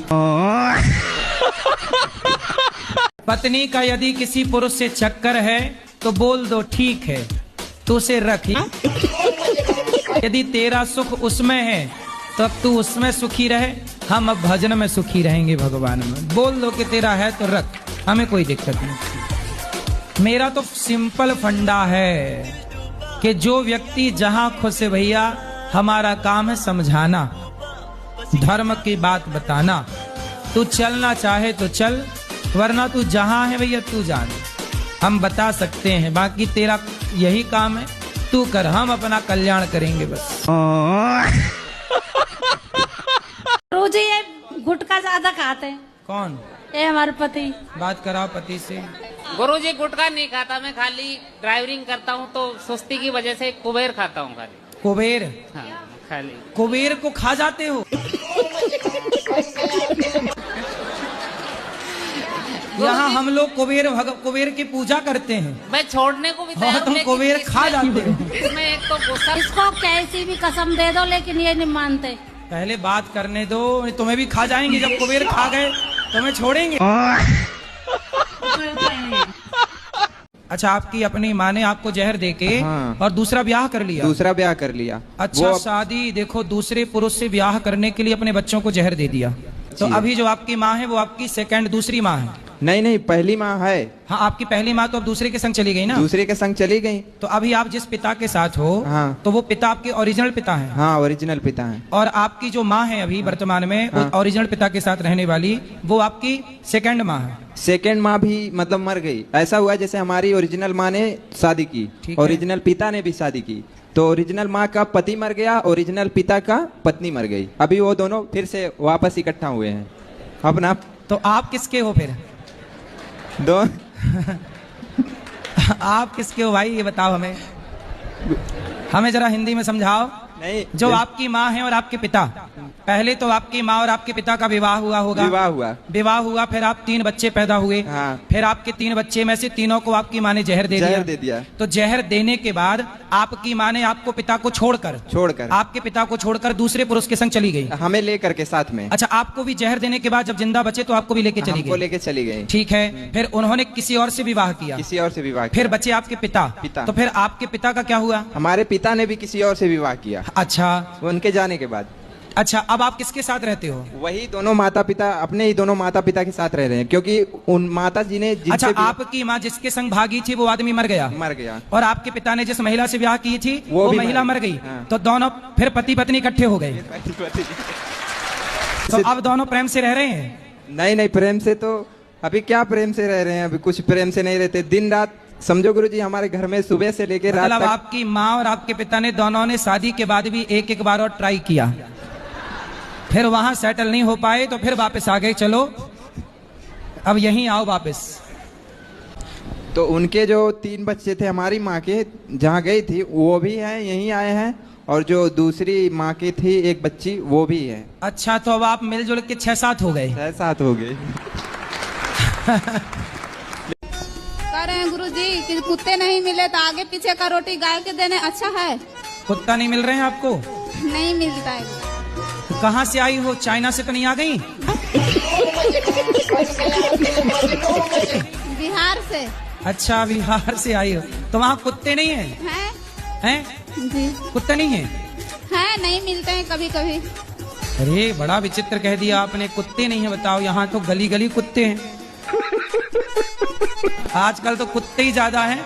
पत्नी का यदि किसी पुरुष से चक्कर है तो बोल दो ठीक है, तो उसे रख। यदि तेरा सुख उसमें है तो अब तू उसमें सुखी रहे, हम अब भजन में सुखी रहेंगे भगवान में। बोल दो कि तेरा है तो रख, हमें कोई दिक्कत नहीं। मेरा तो सिंपल फंडा है कि जो व्यक्ति जहां खुश है भैया, हमारा काम है समझाना, धर्म की बात बताना। तू चलना चाहे तो चल, वरना तू जहां है भैया तू जान, हम बता सकते हैं। बाकी तेरा यही काम है, तू कर, हम अपना कल्याण करेंगे बस। गुरुजी ये गुटखा ज्यादा खाते हैं। कौन? ये हमारे पति। बात कराओ पति से। गुरुजी गुटखा नहीं खाता, मैं खाली ड्राइवरिंग करता हूँ तो सुस्ती की वजह से कुबेर खाता हूँ खाली। कुबेर? हाँ खाली। कुबेर को खा जाते हो? यहाँ हम लोग कुबेर की पूजा करते हैं। मैं छोड़ने को भी तैयार हूं, तुम कुबेर खा जाते हो। इसमें एक तो गुस्सा। इसको कैसी भी कसम दे दो लेकिन ये नहीं मानते। पहले बात करने दो, तुम्हें भी खा जाएंगे। जब कुबेर खा गए तुम्हें छोड़ेंगे? अच्छा, आपकी अपनी माँ ने आपको जहर देके और दूसरा ब्याह कर लिया? दूसरा ब्याह कर लिया। अच्छा, शादी देखो, दूसरे पुरुष से ब्याह करने के लिए अपने बच्चों को जहर दे दिया। तो अभी जो आपकी माँ है वो आपकी दूसरी माँ है? नहीं, पहली माँ है। हाँ, आपकी पहली माँ तो अब दूसरे के संग चली गई ना? दूसरे के संग चली गई। तो अभी आप जिस पिता के साथ हो, हाँ, तो वो पिता आपके ओरिजिनल पिता हैं? हाँ, ओरिजिनल पिता हैं। और आपकी जो माँ है अभी वर्तमान में, हाँ, ओरिजिनल पिता के साथ रहने वाली, वो आपकी सेकंड माँ है? सेकंड माँ भी मतलब मर गई। ऐसा हुआ जैसे हमारी ओरिजिनल माँ ने शादी की, ओरिजिनल पिता ने भी शादी की, तो ओरिजिनल माँ का पति मर गया, ओरिजिनल पिता का पत्नी मर गई। अभी वो दोनों फिर से वापस इकट्ठा हुए हैं अपना। तो आप किसके हो फिर? दो आप किसके हो भाई, ये बताओ हमें जरा हिंदी में समझाओ। नहीं, जो आपकी माँ है और आपके पिता, पहले तो आपकी माँ और आपके पिता का विवाह हुआ होगा? विवाह हुआ, फिर आप 3 बच्चे पैदा हुए। हाँ। फिर आपके 3 बच्चे में से तीनों को आपकी माँ ने जहर दे दिया। तो जहर देने के बाद आपकी माँ ने आपको पिता को छोड़कर आपके पिता को छोड़कर दूसरे पुरुष के संग चली गई, हमें लेकर के साथ में। अच्छा, आपको भी जहर देने के बाद जब जिंदा बचे तो आपको भी लेके चली गई? ठीक है। फिर उन्होंने किसी और से विवाह किया? किसी और से विवाह। फिर बचे आपके पिता। तो फिर आपके पिता का क्या हुआ? हमारे पिता ने भी किसी और से विवाह किया। अच्छा, उनके जाने के बाद। अच्छा, अब आप किसके साथ रहते हो? वही दोनों माता पिता, अपने ही दोनों माता पिता के साथ रह रहे हैं, क्योंकि उन माता जी ने अच्छा, आपकी माँ जिसके संग भागी थी वो आदमी मर गया? और आपके पिता ने जिस महिला से ब्याह की थी वो महिला मर गई। हाँ। तो दोनों फिर पति पत्नी इकट्ठे हो गए। तो अब दोनों प्रेम से रह रहे हैं? नहीं, प्रेम से तो अभी क्या प्रेम से रह रहे हैं, अभी कुछ प्रेम से नहीं रहते। दिन रात समझो गुरुजी, हमारे घर में सुबह से लेकर रात तक। आपकी माँ और आपके पिता ने दोनों ने शादी के बाद भी एक बार और ट्राई किया, फिर वहां सेटल नहीं हो पाए तो फिर वापस आ गए, चलो अब यहीं आओ वापस। तो उनके जो 3 बच्चे थे हमारी माँ के, जहाँ गई थी वो भी हैं, यहीं आए हैं, और जो दूसरी माँ की थी एक बच्ची वो भी है। अच्छा, तो अब आप मिलजुल के 6-7 हो गए? 6-7 हो गए। कह रहे हैं गुरुजी कि कुत्ते नहीं मिले तो आगे पीछे का रोटी गाय के देने अच्छा है। कुत्ता नहीं मिल रहे हैं आपको? नहीं मिलता है। कहाँ से आई हो? चाइना से तो नहीं आ गई? बिहार से। अच्छा, बिहार से आई हो। तो वहाँ कुत्ते नहीं है? हैं? जी। कुत्ते नहीं है? है, नहीं मिलते हैं कभी कभी। अरे बड़ा विचित्र कह दिया आपने, कुत्ते नहीं है। बताओ, यहाँ तो गली गली कुत्ते हैं। आजकल तो कुत्ते ही ज्यादा हैं।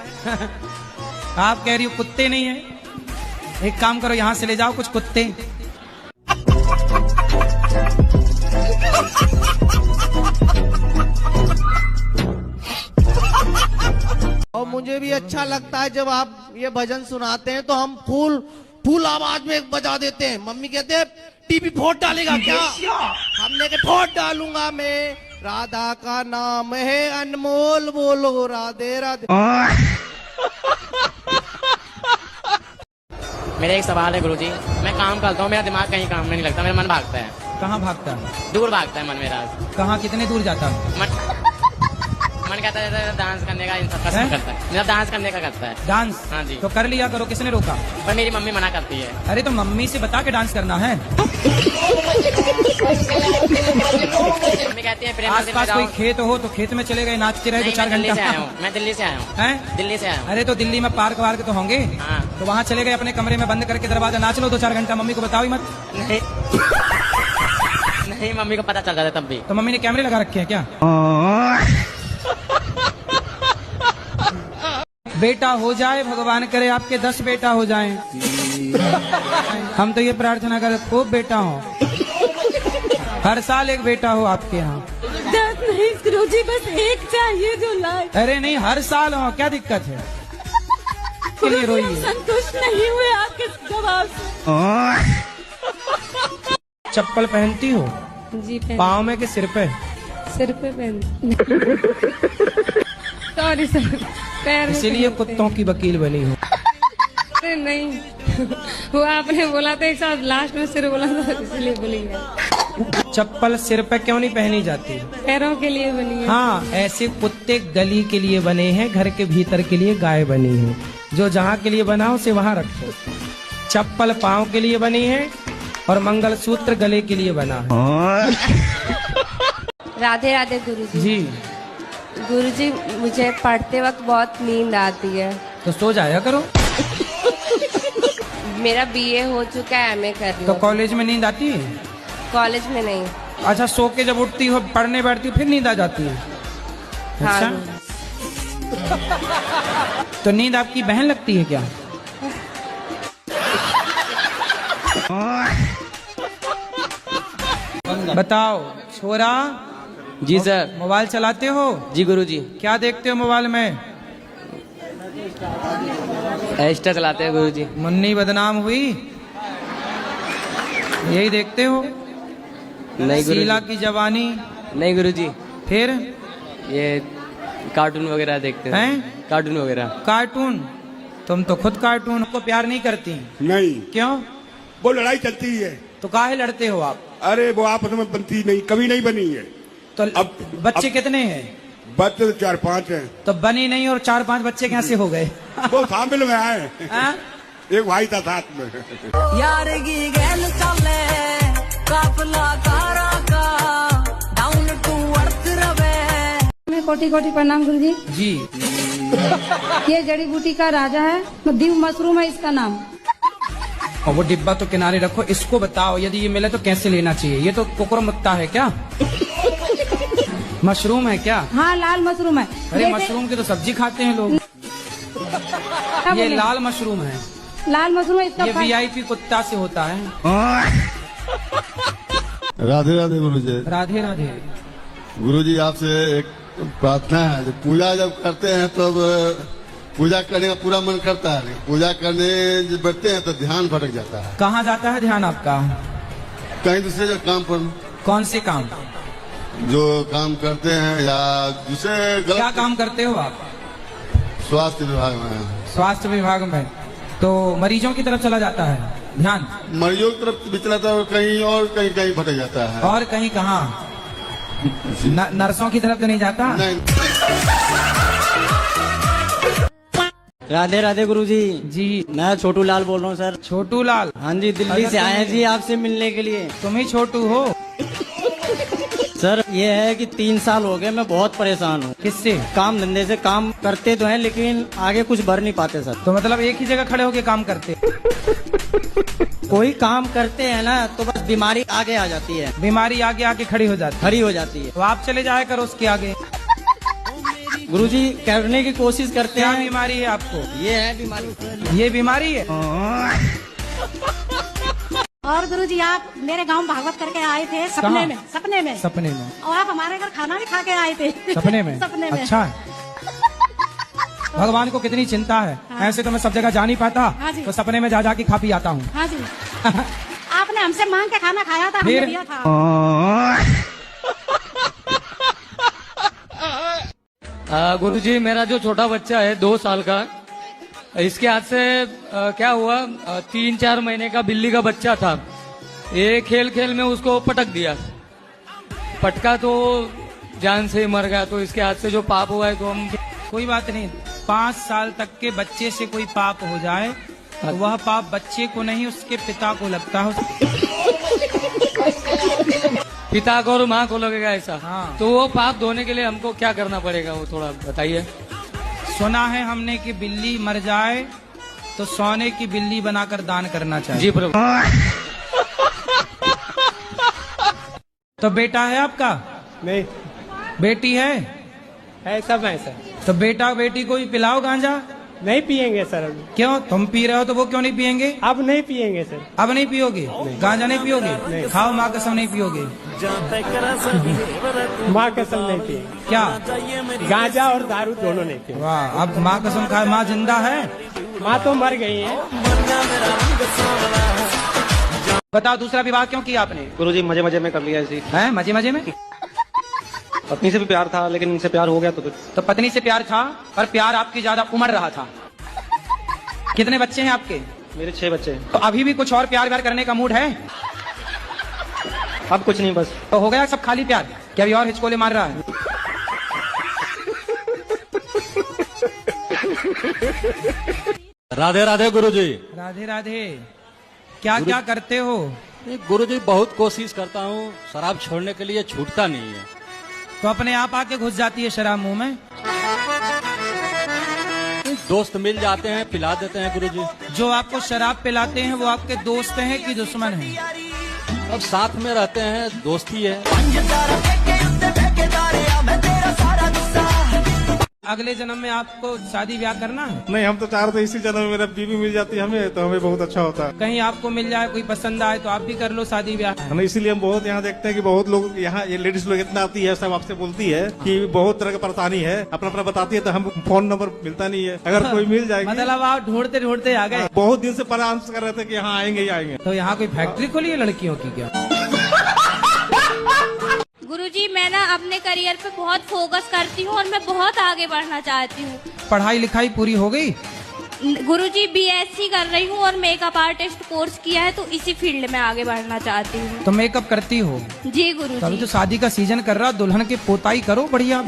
आप कह रही हो कुत्ते नहीं है? एक काम करो, यहाँ से ले जाओ कुछ कुत्ते। और मुझे भी अच्छा लगता है जब आप ये भजन सुनाते हैं तो हम फुल आवाज में बजा देते हैं। मम्मी कहते हैं टीवी फोड़ डालेगा क्या? हमने के फोड़ डालूंगा मैं। राधा का नाम है अनमोल, बोलो राधे राधे। मेरा एक सवाल है गुरुजी, मैं काम करता हूँ, मेरा दिमाग कहीं काम में नहीं लगता, मेरा मन भागता है। कहाँ भागता है? दूर भागता है मन मेरा। कहाँ, कितने दूर जाता है? मन कहता है डांस करने का, इन सब का करता है। मेरा डांस करने का करता है। डांस? हाँ जी। तो कर लिया करो, किसने रोका? पर मेरी मम्मी मना करती है। अरे तो मम्मी से बता के डांस करना है। मम्मी कहती है प्रेम आस पास कोई खेत हो तो खेत में चले गए, नाचते रहे 2-4 घंटा। मैं दिल्ली से आया हूँ। हैं? दिल्ली से आया हूँ। अरे तो दिल्ली में पार्क वार्क तो होंगे, तो वहाँ चले गए अपने कमरे में बंद करके दरवाजा, नाच लो 2-4 घंटा। मम्मी को बताओ ही मत। नहीं, मम्मी को पता चल जाता है तब भी। तो मम्मी ने कैमरे लगा रखे हैं क्या? बेटा हो जाए, भगवान करे आपके 10 बेटा हो जाएं। हम तो ये प्रार्थना करें खूब बेटा हो, हर साल एक बेटा हो आपके यहाँ। 10 नहीं गुरुजी, बस एक चाहिए जो लाए। अरे नहीं, हर साल हो, क्या दिक्कत है? के लिए रोई है? संतुष्ट नहीं हुए आपके जवाब से। चप्पल पहनती हो? जी। पाँव में के सिर पे? सिर पे पहन। सॉरी सर, पैर में। इसीलिए कुत्तों की वकील बनी हो? अरे नहीं, वो आपने बोला था एक साथ, लास्ट में सिर बोला था इसलिए बोली है। चप्पल सिर पे क्यों नहीं पहनी जाती? पैरों के लिए बनी है। हाँ, ऐसे कुत्ते गली के लिए बने हैं, घर के भीतर के लिए गाय बनी है। जो जहाँ के लिए बना उसे वहाँ रखो। चप्पल पाँव के लिए बनी है और मंगलसूत्र गले के लिए बना है। राधे राधे गुरुजी। जी। गुरुजी, मुझे पढ़ते वक्त बहुत नींद आती है। तो सो जाया करो। मेरा बीए हो चुका है, एमए कर रही तो हूँ। कॉलेज में नींद आती है? कॉलेज में नहीं। अच्छा, सो के जब उठती हो, पढ़ने बैठती हो, फिर नींद आ जाती है? अच्छा। तो नींद आपकी बहन लगती है क्या? बताओ छोरा। जी सर। मोबाइल चलाते हो? जी गुरुजी। क्या देखते हो मोबाइल में? इंस्टा चलाते हैं गुरुजी। मुन्नी बदनाम हुई, यही देखते हो? नहीं गुरुजी। शीला की जवानी? नहीं गुरुजी। फिर? ये कार्टून वगैरह देखते हैं। कार्टून वगैरह। कार्टून? तुम तो खुद कार्टून को प्यार नहीं करती? नहीं। क्यों? वो लड़ाई चलती है। तो काहे लड़ते हो आप? अरे वो आपस में बनती नहीं, कभी नहीं बनी है। तो अब बच्चे कितने हैं? बच्चे तो 4-5 हैं। तो बनी नहीं और 4-5 बच्चे कैसे हो गए? वो शामिल में आए। एक भाई था साथ में। यार की गैल चले काफला कारा का डाउन टू अर्थ रवे। कोटि कोटि प्रणाम गुरुजी। जी। ये जड़ी बूटी का राजा है, दीव मशरूम है इसका नाम। और वो डिब्बा तो किनारे रखो, इसको बताओ यदि ये मिले तो कैसे लेना चाहिए? ये तो कुकुरमुत्ता है क्या? मशरूम है क्या? हाँ, लाल मशरूम है। अरे मशरूम की तो सब्जी खाते हैं लोग। ये लाल मशरूम है। लाल मशरूम है इसका। ये वीआईपी कुत्ता से होता है। राधे राधे गुरुजी। राधे राधे। गुरुजी, आपसे एक प्रार्थना है। जब पूजा जब करते हैं तब पूजा करने का पूरा मन करता है, पूजा करने जब बैठते हैं तो ध्यान भटक जाता है। कहाँ जाता है ध्यान आपका? कहीं दूसरे जो काम पर। कौन से काम? जो काम करते हैं या दूसरे गलत। क्या काम करते हो आप? स्वास्थ्य विभाग में। स्वास्थ्य विभाग में? तो मरीजों की तरफ चला जाता है ध्यान? मरीजों की तरफ भी चला जाता है, कहीं और कहीं भटक जाता है। और कहीं कहाँ? नर्सों की तरफ तो नहीं जाता? नहीं। राधे राधे गुरुजी। जी मैं छोटू लाल बोल रहा हूँ सर। छोटू लाल? हाँ जी, दिल्ली से आए हैं जी आपसे मिलने के लिए। तुम ही छोटू हो? सर ये है कि 3 साल हो गए मैं बहुत परेशान हूँ। किससे? काम धंधे से। काम करते तो हैं लेकिन आगे कुछ बढ़ नहीं पाते सर। तो मतलब एक ही जगह खड़े होके काम करते? कोई काम करते हैं ना तो बस बीमारी आगे आ जाती है। बीमारी आगे आके खड़ी हो जाती? खड़ी हो जाती है। तो आप चले जाया करो उसके आगे। गुरुजी करने की कोशिश करते हैं। क्या बीमारी है आपको? ये है बीमारी। ये बीमारी है? और गुरुजी आप मेरे गांव भागवत करके आए थे सपने में। सपने में? सपने में। और आप हमारे घर खाना भी खा के आए थे सपने में? सपने में। अच्छा है। भगवान को कितनी चिंता है। हाँ। ऐसे तो मैं सब जगह जा नहीं पाता। हाँ जी। तो सपने में जा के खा पी आता हूँ। हाँ जी। आपने हमसे मांग के खाना खाया था, हमने दिया था। गुरुजी मेरा जो छोटा बच्चा है 2 साल का, इसके हाथ से क्या हुआ, 3-4 महीने का बिल्ली का बच्चा था। ये खेल खेल में उसको पटक दिया। पटका तो जान से ही मर गया। तो इसके हाथ से जो पाप हुआ है तो हम। कोई बात नहीं, 5 साल तक के बच्चे से कोई पाप हो जाए तो वह पाप बच्चे को नहीं उसके पिता को लगता है। पिता को और माँ को लगेगा ऐसा? हाँ। तो वो पाप धोने के लिए हमको क्या करना पड़ेगा, वो थोड़ा बताइए। सुना है हमने कि बिल्ली मर जाए तो सोने की बिल्ली बनाकर दान करना चाहिए। जी प्रभु। तो बेटा है आपका? नहीं। बेटी है? सब है सर। तो बेटा बेटी को भी पिलाओ गांजा। नहीं पियेंगे सर अभी। क्यों? तुम पी रहे हो तो वो क्यों नहीं पियेंगे? अब नहीं पियेंगे सर। अब नहीं पियोगे? गांजा नहीं पियोगे? नहीं। खाओ माँ कसम नहीं पियोगे? माँ कसम नहीं पियेंगे। क्या? गांजा और दारू दोनों नहीं पियेंगे। वाह, अब माँ कसम खाए। माँ जिंदा है? माँ तो मर गई है। बताओ दूसरा विवाह क्यों किया आपने? गुरुजी मजे मजे में कर लिया ऐसे। है मजे मजे में? पत्नी से भी प्यार था लेकिन इनसे प्यार हो गया तो पत्नी से प्यार था पर प्यार आपकी ज्यादा उमड़ रहा था। कितने बच्चे हैं आपके? मेरे 6 बच्चे हैं। तो अभी भी कुछ और प्यार व्यार करने का मूड है? अब कुछ नहीं, बस तो हो गया सब खाली प्यार? क्या अभी और हिचकोले मार रहा है? राधे राधे गुरुजी। राधे राधे। क्या क्या करते हो? गुरुजी बहुत कोशिश करता हूँ, शराब छोड़ने के लिए छूटता नहीं है। तो अपने आप आके घुस जाती है शराब मुंह में? दोस्त मिल जाते हैं, पिला देते हैं गुरुजी। जो आपको शराब पिलाते हैं वो आपके दोस्त हैं कि दुश्मन हैं? अब साथ में रहते हैं, दोस्ती है। अगले जन्म में आपको शादी ब्याह करना है? नहीं, हम तो चाह रहे थे इसी जन्म में मेरा बीवी मिल जाती है हमें तो हमें बहुत अच्छा होता है। कहीं आपको मिल जाए, कोई पसंद आए तो आप भी कर लो शादी ब्याह। हमें इसीलिए हम बहुत यहाँ देखते हैं कि बहुत लोग यहाँ ये लेडीज लोग इतना आती है, सब आपसे बोलती है कि बहुत तरह की परेशानी है, अपना अपना बताती है तो हम फोन नंबर मिलता नहीं है। अगर कोई मिल जाएगी। मतलब आप ढूंढते ढूंढते आ गए? बहुत दिन से परेशान कर रहे थे कि यहाँ आएंगे ही आएंगे। तो यहाँ कोई फैक्ट्री खोली है लड़कियों की क्या? गुरुजी मैं ना अपने करियर पे बहुत फोकस करती हूँ और मैं बहुत आगे बढ़ना चाहती हूँ। पढ़ाई लिखाई पूरी हो गई? गुरुजी BSc कर रही हूँ और मेकअप आर्टिस्ट कोर्स किया है तो इसी फील्ड में आगे बढ़ना चाहती हूँ। तो मेकअप करती हो? जी गुरुजी। तो अभी तो शादी का सीजन कर रहा, दुल्हन की पोताई करो बढ़िया।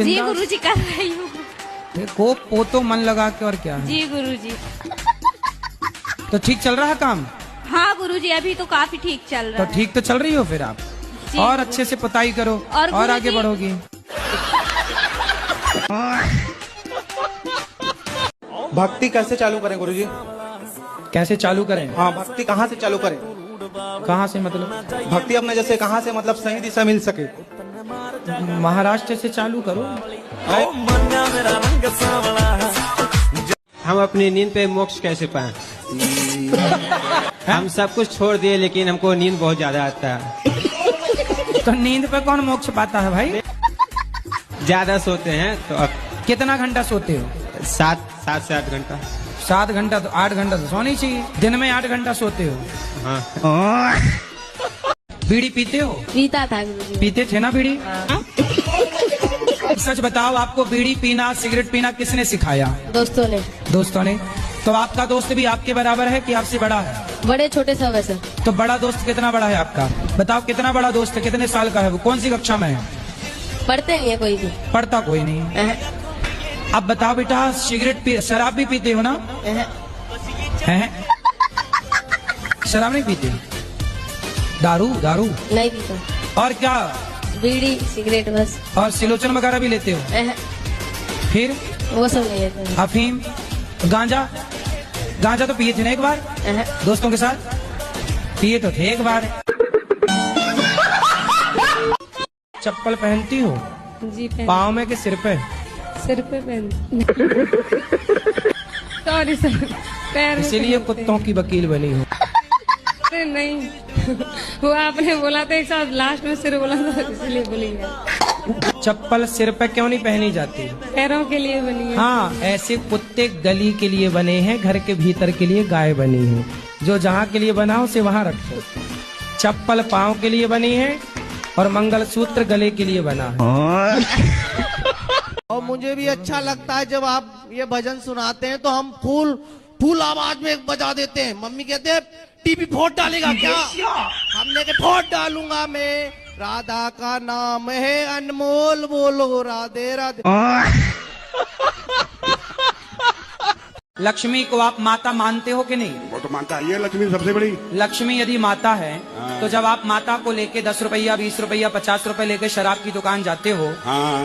जी गुरुजी कर रही हूँ। को पोतो मन लगा के, और क्या है? जी गुरुजी। तो ठीक चल रहा है काम? हाँ गुरुजी अभी तो काफी ठीक चल रहा है। तो ठीक तो चल रही हो फिर आप? और अच्छे से पताई करो और आगे बढ़ोगी। भक्ति कैसे चालू करें गुरुजी? कैसे चालू करें? हाँ, भक्ति कहाँ से चालू करें? कहाँ से मतलब? भक्ति अपने जैसे कहाँ से मतलब सही दिशा मिल सके? महाराष्ट्र से चालू करो। हम अपनी नींद पे मोक्ष कैसे पाएं? हम सब कुछ छोड़ दिए लेकिन हमको नींद बहुत ज्यादा आता है। तो नींद पे कौन मोक्ष पाता है भाई? ज्यादा सोते हैं तो अब। कितना घंटा सोते हो? 7 से 8 घंटा। 7 घंटा? तो 8 घंटा तो सोनी चाहिए। दिन में 8 घंटा सोते हो? हाँ। बीड़ी पीते हो? पीता था गुरुजी। पीते थे ना बीड़ी? सच बताओ, आपको बीड़ी पीना, सिगरेट पीना किसने सिखाया? दोस्तों ने। दोस्तों ने? तो आपका दोस्त भी आपके बराबर है कि आपसे बड़ा है? बड़े छोटे सब है सर। तो बड़ा दोस्त कितना बड़ा है आपका? बताओ कितना बड़ा दोस्त है, कितने साल का है वो, कौन सी कक्षा में है? पढ़ते नहीं है कोई भी। पढ़ता कोई नहीं? अब बताओ बेटा, शराब भी पीते हो ना? हैं? शराब नहीं पीते? दारू नहीं पीता। और क्या? बीड़ी सिगरेट बस। और सिलोचन वगैरह भी लेते हो? फिर वो सब नहीं लेते। अफीम, गांजा तो पिए थे ना एक बार दोस्तों के साथ? पिए तो थे एक बार। चप्पल पहनती हो? जी पाँव में के सिर पे? सिर पे पहन। सॉरी सर, पैर में। इसीलिए कुत्तों की वकील बनी हो? अरे नहीं, वो आपने बोला था एक साथ, लास्ट में सिर बोला था इसलिए बोली है। चप्पल सिर पे क्यों नहीं पहनी जाती? पैरों के लिए बनी है। हाँ, ऐसे कुत्ते गली के लिए बने हैं, घर के भीतर के लिए गाय बनी है। जो जहाँ के लिए बना उसे वहाँ रखो। चप्पल पाँव के लिए बनी है और मंगलसूत्र गले के लिए बना है। और मुझे भी अच्छा लगता है जब आप ये भजन सुनाते हैं तो हम फुल आवाज में बजा देते हैं। मम्मी कहते हैं टीवी फोड़ डालेगा क्या? हमने के फोड़ डालूंगा मैं। राधा का नाम है अनमोल, बोलो राधे राधे। लक्ष्मी को आप माता मानते हो कि नहीं? वो तो मानता है, ये लक्ष्मी सबसे बड़ी। लक्ष्मी यदि माता है तो जब आप माता को लेके 10 रुपया 20 रुपया 50 रुपए लेके शराब की दुकान जाते हो,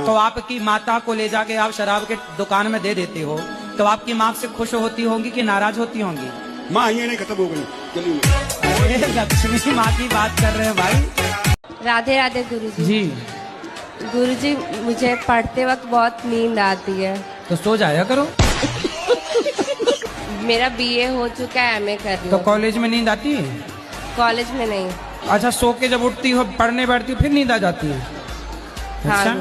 तो आपकी माता को ले जाके आप शराब के दुकान में दे देते हो, तो आपकी माँ से खुश होती होंगी कि नाराज होती होंगी? माँ ये नहीं खत्म हो गई। चलिए, लक्ष्मी माँ की बात कर रहे हैं भाई। राधे राधे गुरुजी। जी गुरुजी, मुझे पढ़ते वक्त बहुत नींद आती है। तो सो जाया करो। मेरा बीए हो चुका है, एमए कर रही तो हूँ। कॉलेज में नींद आती है? कॉलेज में नहीं। अच्छा, सो के जब उठती हो पढ़ने बैठती हो फिर नींद आ जाती है? अच्छा,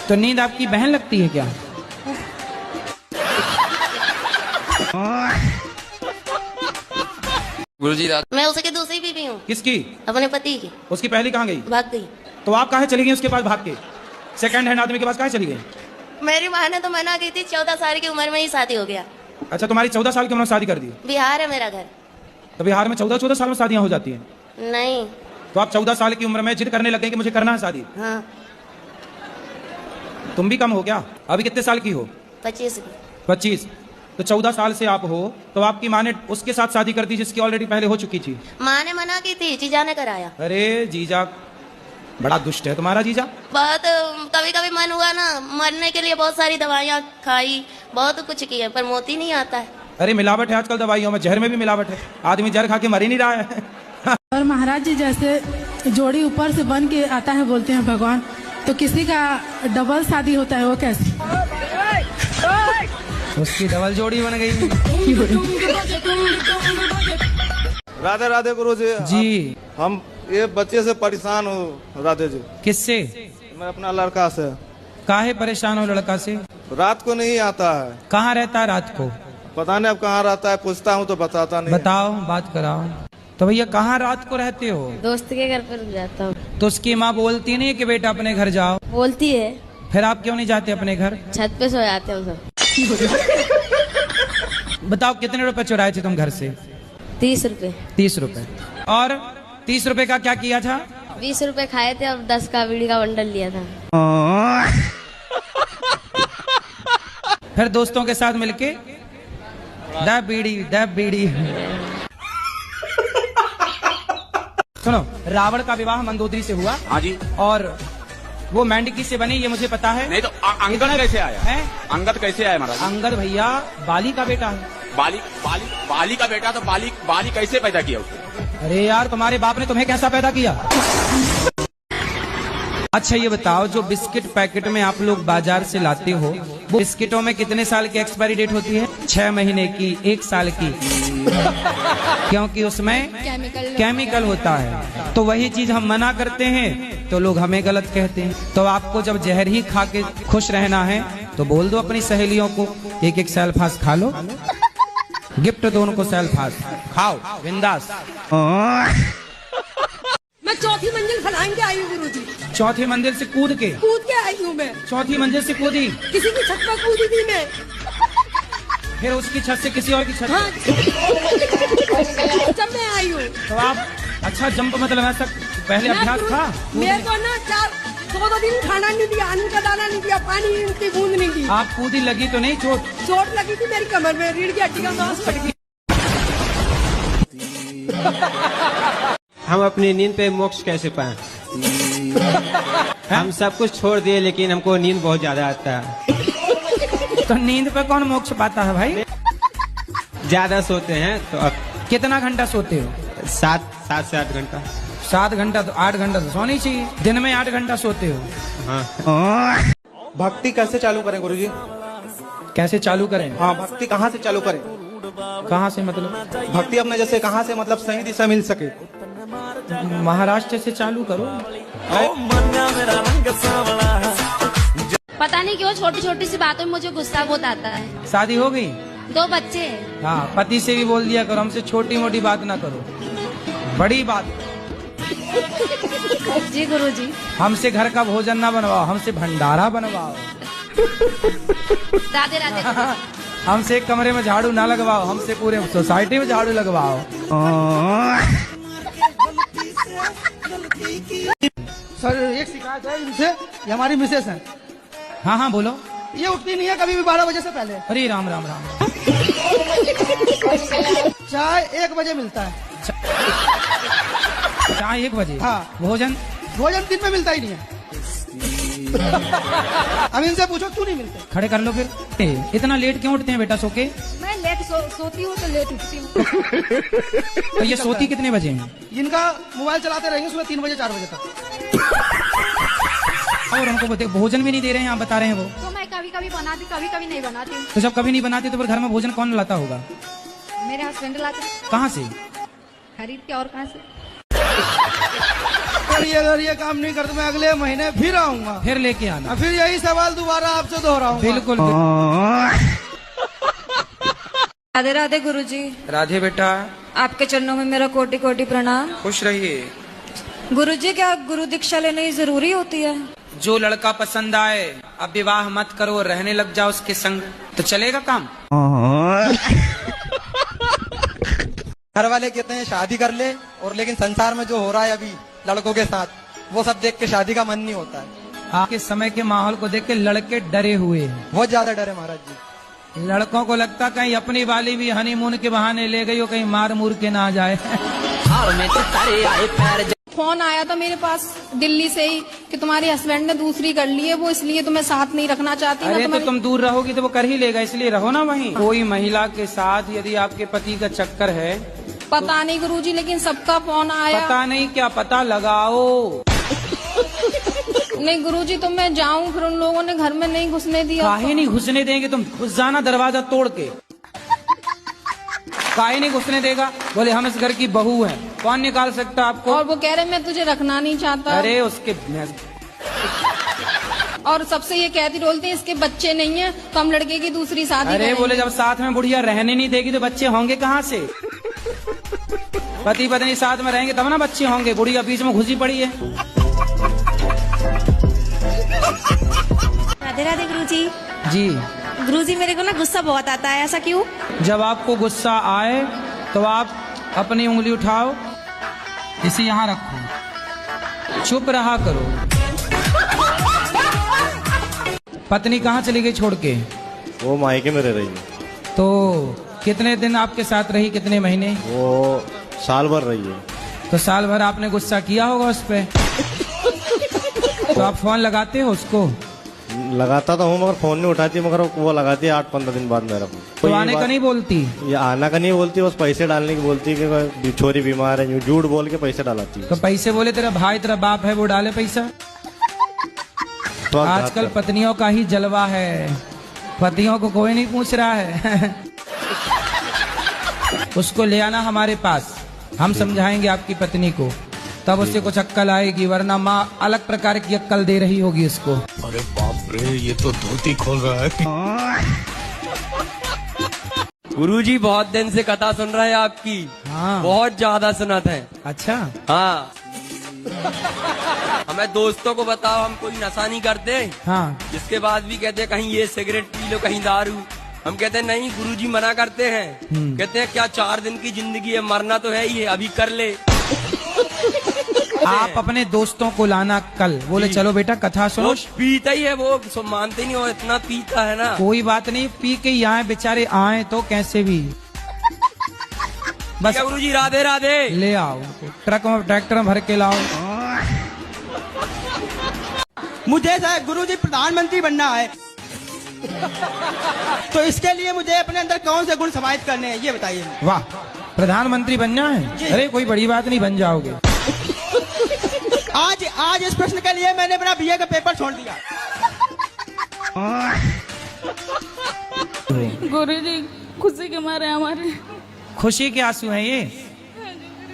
तो नींद आपकी बहन लगती है क्या? गुरुजी मैं उसकी दूसरी बीवी हूँ। किसकी? अपने पति की। उसकी पहली कहाँ गई? भाग गई। तो आप कहाँ चली गई उसके पास भाग के? सेकंड हैंड आदमी के पास कहाँ चली गई? मेरी माँ ने तो मना की थी, 14 साल की उम्र में ही शादी हो गया। अच्छा, तुम्हारी 14 साल की उम्र में शादी कर दी? बिहार है मेरा घर। तो बिहार में 14 साल में शादियाँ हो जाती हैं? नहीं। तो आप 14 साल की उम्र में जिद करने लगे कि मुझे करना है शादी? हाँ। तुम भी कम हो क्या? अभी कितने साल की हो? 25। तो 14 साल से आप हो, तो आपकी माँ ने उसके साथ शादी कर दी जिसकी ऑलरेडी पहले हो चुकी थी? माँ ने मना की थी, जीजा ने कराया। अरे जीजा बड़ा दुष्ट है तुम्हारा जीजा। बहुत कभी कभी मन हुआ ना, मरने के लिए बहुत सारी दवाइयाँ खाई, बहुत कुछ किया, पर मोती नहीं आता है। अरे मिलावट है आजकल दवाइयों में, जहर में भी मिलावट है। आदमी जहर खा के मर ही नहीं रहा है। और महाराज जी, जैसे जोड़ी ऊपर से बन के आता है बोलते हैं भगवान, तो किसी का डबल शादी होता है, वो कैसे? उसकी डबल जोड़ी बन गई। राधे राधे गुरुजी। जी, हम ये बच्चे से परेशान हूँ राधे जी। किससे? मैं अपना लड़का से। काहे परेशान हो लड़का से? रात को नहीं आता है। कहाँ रहता है रात को? पता नहीं अब कहाँ रहता है, पूछता हूँ तो बताता नहीं। बताओ, बात कराओ। तो भैया कहाँ रात को रहते हो? दोस्त के घर पर जाता हूँ। तो उसकी माँ बोलती नहीं कि बेटा अपने घर जाओ? बोलती है। फिर आप क्यों नहीं जाते अपने घर? छत पे सो जाते हैं सब। बताओ, कितने रुपए चुराए थे तुम घर से? 30 रुपए। 30 रुपए। और 30 रुपए का क्या किया था? 20 रुपए खाए थे, अब 10 का बीड़ी का बंडल लिया था। फिर दोस्तों के साथ मिलके द बीड़ी। सुनो, रावण का विवाह मंदोदरी से हुआ। हाँ जी। और वो मेंढकी से बनी, ये मुझे पता है। नहीं तो अंगद कैसे आया है? अंगद कैसे आया महाराज? अंगद भैया बाली का बेटा है। बाली का बेटा, तो बाली कैसे पैदा किया उसको? अरे यार, तुम्हारे बाप ने तुम्हें कैसा पैदा किया? अच्छा ये बताओ, जो बिस्किट पैकेट में आप लोग बाजार से लाते हो, वो बिस्किटों में कितने साल की एक्सपायरी डेट होती है? 6 महीने की, 1 साल की। क्योंकि उसमें केमिकल होता है। तो वही चीज हम मना करते हैं तो लोग हमें गलत कहते हैं। तो आपको जब जहर ही खा के खुश रहना है तो बोल दो अपनी सहेलियों को, एक सेल्फास खा लो, गिफ्ट दो उनको सेल्फास, खाओ बिंदास। मैं चौथी मंजिल फलांग के आई हूँ गुरुजी। चौथी मंजिल से कूद के आई हूँ मैं। चौथी मंजिल से कूदी? किसी की छत पर कूदी थी मैं। फिर उसकी छत से किसी और की छत? हाँ। जब मैं आई हूँ। तो आप अच्छा जंप मतलब ऐसा पहले अभ्यास था? मेरे को ना 2 दिन खाना नहीं दिया, अन्न का दाना नहीं दिया, पानी की बूंद नहीं दी। आप कूदी लगी तो नहीं चोट लगी थी मेरी कमर में, रीढ़ की हड्डी का मांस फट गया। हम अपनी नींद पे मोक्ष कैसे पाएं? हम सब कुछ छोड़ दिए लेकिन हमको नींद बहुत ज्यादा आता है। तो नींद पे कौन मोक्ष पाता है भाई? ज्यादा सोते हैं तो अब कितना घंटा सोते हो? 7 से 8 घंटा। 7 घंटा तो 8 घंटा तो सोनी चाहिए। दिन में 8 घंटा सोते हो? हाँ। भक्ति कैसे चालू करें गुरुजी? कैसे चालू करें? हाँ, भक्ति कहाँ से चालू करें? कहाँ से मतलब? भक्ति अपने जैसे कहाँ से मतलब सही दिशा मिल सके? महाराष्ट्र से चालू करो। पता नहीं क्यों छोटी छोटी सी बातों में मुझे गुस्सा बहुत आता है। शादी हो गई? 2 बच्चे हैं। हाँ, पति से भी बोल दिया करो हमसे छोटी मोटी बात ना करो, बड़ी बात। जी गुरुजी। हमसे घर का भोजन ना बनवाओ, हमसे भंडारा बनवाओ। राधे राधे। हमसे एक कमरे में झाड़ू ना लगवाओ, हमसे पूरे सोसाइटी में झाड़ू लगवाओ। सर एक शिकायत है इनसे, ये हमारी मिसेस है। हाँ हाँ बोलो। ये उठती नहीं है कभी भी 12 बजे से पहले। अरे राम राम राम। चाय 1 बजे मिलता है। चाय 1 बजे? हाँ। भोजन दिन में मिलता ही नहीं है। अब इनसे पूछो क्यों नहीं मिलते। खड़े कर लो फिर। इतना लेट क्यों उठते हैं बेटा सो के? मैं लेट सोती हूँ तो लेट उठती हूँ। तो ये सोती कितने बजे हैं? इनका मोबाइल चलाते रहेंगे सुबह 3 बजे 4 बजे तक। और हमको भोजन भी नहीं दे रहे हैं, आप बता रहे हैं वो। तो मैं कभी कभी बनाती, कभी कभी नहीं बनाती हूँ। तो जब कभी नहीं बनाती तो फिर घर में भोजन कौन लाता होगा? मेरे हस्बैंड लाते। कहाँ से? खरीद के। और कहाँ से? अगर ये काम नहीं करते मैं अगले महीने फिर आऊंगा। फिर लेके आना। फिर यही सवाल दोबारा आपसे दोहराऊंगा। बिल्कुल। राधे राधे गुरुजी। राधे बेटा। आपके चरणों में मेरा कोटि कोटि प्रणाम। खुश रहिए। गुरुजी, क्या गुरु दीक्षा लेनी जरूरी होती है? जो लड़का पसंद आए अब विवाह मत करो, रहने लग जाओ उसके संग, तो चलेगा काम। घर वाले कहते हैं शादी कर ले, और लेकिन संसार में जो हो रहा है अभी लड़कों के साथ, वो सब देख के शादी का मन नहीं होता है। आपके समय के माहौल को देख के लड़के डरे हुए हैं, बहुत ज्यादा डरे महाराज जी। लड़कों को लगता कहीं अपनी वाली भी हनीमून के बहाने ले गई हो, कहीं मार मुर के ना जाए। फोन आया था मेरे पास दिल्ली से ही कि तुम्हारे हस्बैंड ने दूसरी कर ली है, वो इसलिए तुम्हें साथ नहीं रखना चाहती। अरे तो तुम दूर रहोगी तो वो कर ही लेगा, इसलिए रहो ना वहीं। कोई महिला के साथ यदि आपके पति का चक्कर है? पता नहीं गुरुजी, लेकिन सबका फोन आया। पता नहीं क्या, पता लगाओ। नहीं गुरुजी, तो मैं जाऊं, फिर उन लोगों ने घर में नहीं घुसने दिया। काहे नहीं घुसने देंगे? तुम घुस जाना दरवाजा तोड़ के। काहे नहीं घुसने देगा? बोले हम इस घर की बहू हैं, कौन निकाल सकता आपको? और वो कह रहे मैं तुझे रखना नहीं चाहता। अरे उसके और सबसे ये कहती बोलते हैं इसके बच्चे नहीं है तो हम लड़के की दूसरी शादी अरे बोले जब साथ में बुढ़िया रहने नहीं देगी तो बच्चे होंगे कहाँ से? पति पत्नी साथ में रहेंगे तब ना बच्चे होंगे, बुढ़िया बीच में घुसी पड़ी है। राधे राधे गुरुजी। जी गुरुजी, मेरे को ना गुस्सा बहुत आता है, ऐसा क्यों? जब आपको गुस्सा आए तो आप अपनी उंगली उठाओ, इसे यहाँ रखो, चुप रहा करो। पत्नी कहाँ चली गई छोड़ के? वो मायके में रह रही है। तो कितने दिन आपके साथ रही, कितने महीने? वो साल भर रही है। तो साल भर आपने गुस्सा किया होगा उस पे। तो आप फोन लगाते हो उसको? लगाता तो हूँ मगर फोन नहीं उठाती, मगर वो लगाती है 8-15 दिन बाद मेरा फोन। तो आने का नहीं बोलती? ये आना का नहीं बोलती, बस पैसे डालने की बोलती है कि छोरी बीमार है, झूठ बोल के पैसे डालाती है। तो पैसे बोले तेरा भाई तेरा बाप है वो डाले पैसा? तो आजकल पत्नियों का ही जलवा है, पतियों को कोई नहीं पूछ रहा है। उसको ले आना हमारे पास, हम समझाएंगे आपकी पत्नी को, तब उससे कुछ अक्कल आएगी, वरना माँ अलग प्रकार की अक्कल दे रही होगी उसको। अरे बाप रे, ये तो धोती खोल रहा है। गुरुजी बहुत दिन से कथा सुन रहे हैं आपकी। हाँ। बहुत ज्यादा सुनत है। अच्छा। हाँ। हमें दोस्तों को बताओ हम कोई नशा नहीं करते। हाँ। जिसके बाद भी कहते हैं कहीं ये सिगरेट पी लो, कहीं दारू। हम कहते हैं नहीं, गुरुजी मना करते हैं। कहते हैं क्या 4 दिन की जिंदगी है, मरना तो है ही है, अभी कर ले। आप अपने दोस्तों को लाना कल। बोले चलो बेटा कथा सुनो। वो पीता ही है, वो मानते नहीं, वो इतना पीता है ना। कोई बात नहीं, पी के ही आए बेचारे, आए तो कैसे भी। बस गुरुजी राधे राधे। ले आओ, ट्रक में ट्रैक्टर में भर के लाओ। मुझे गुरुजी प्रधानमंत्री बनना है, तो इसके लिए मुझे अपने अंदर कौन से गुण समाहित करने हैं, ये बताइए। वाह, प्रधानमंत्री बनना है? अरे कोई बड़ी बात नहीं, बन जाओगे। आज इस प्रश्न के लिए मैंने अपना बीए का पेपर छोड़ दिया। गुरुजी खुशी के मारे हमारे। खुशी के आंसू हैं ये,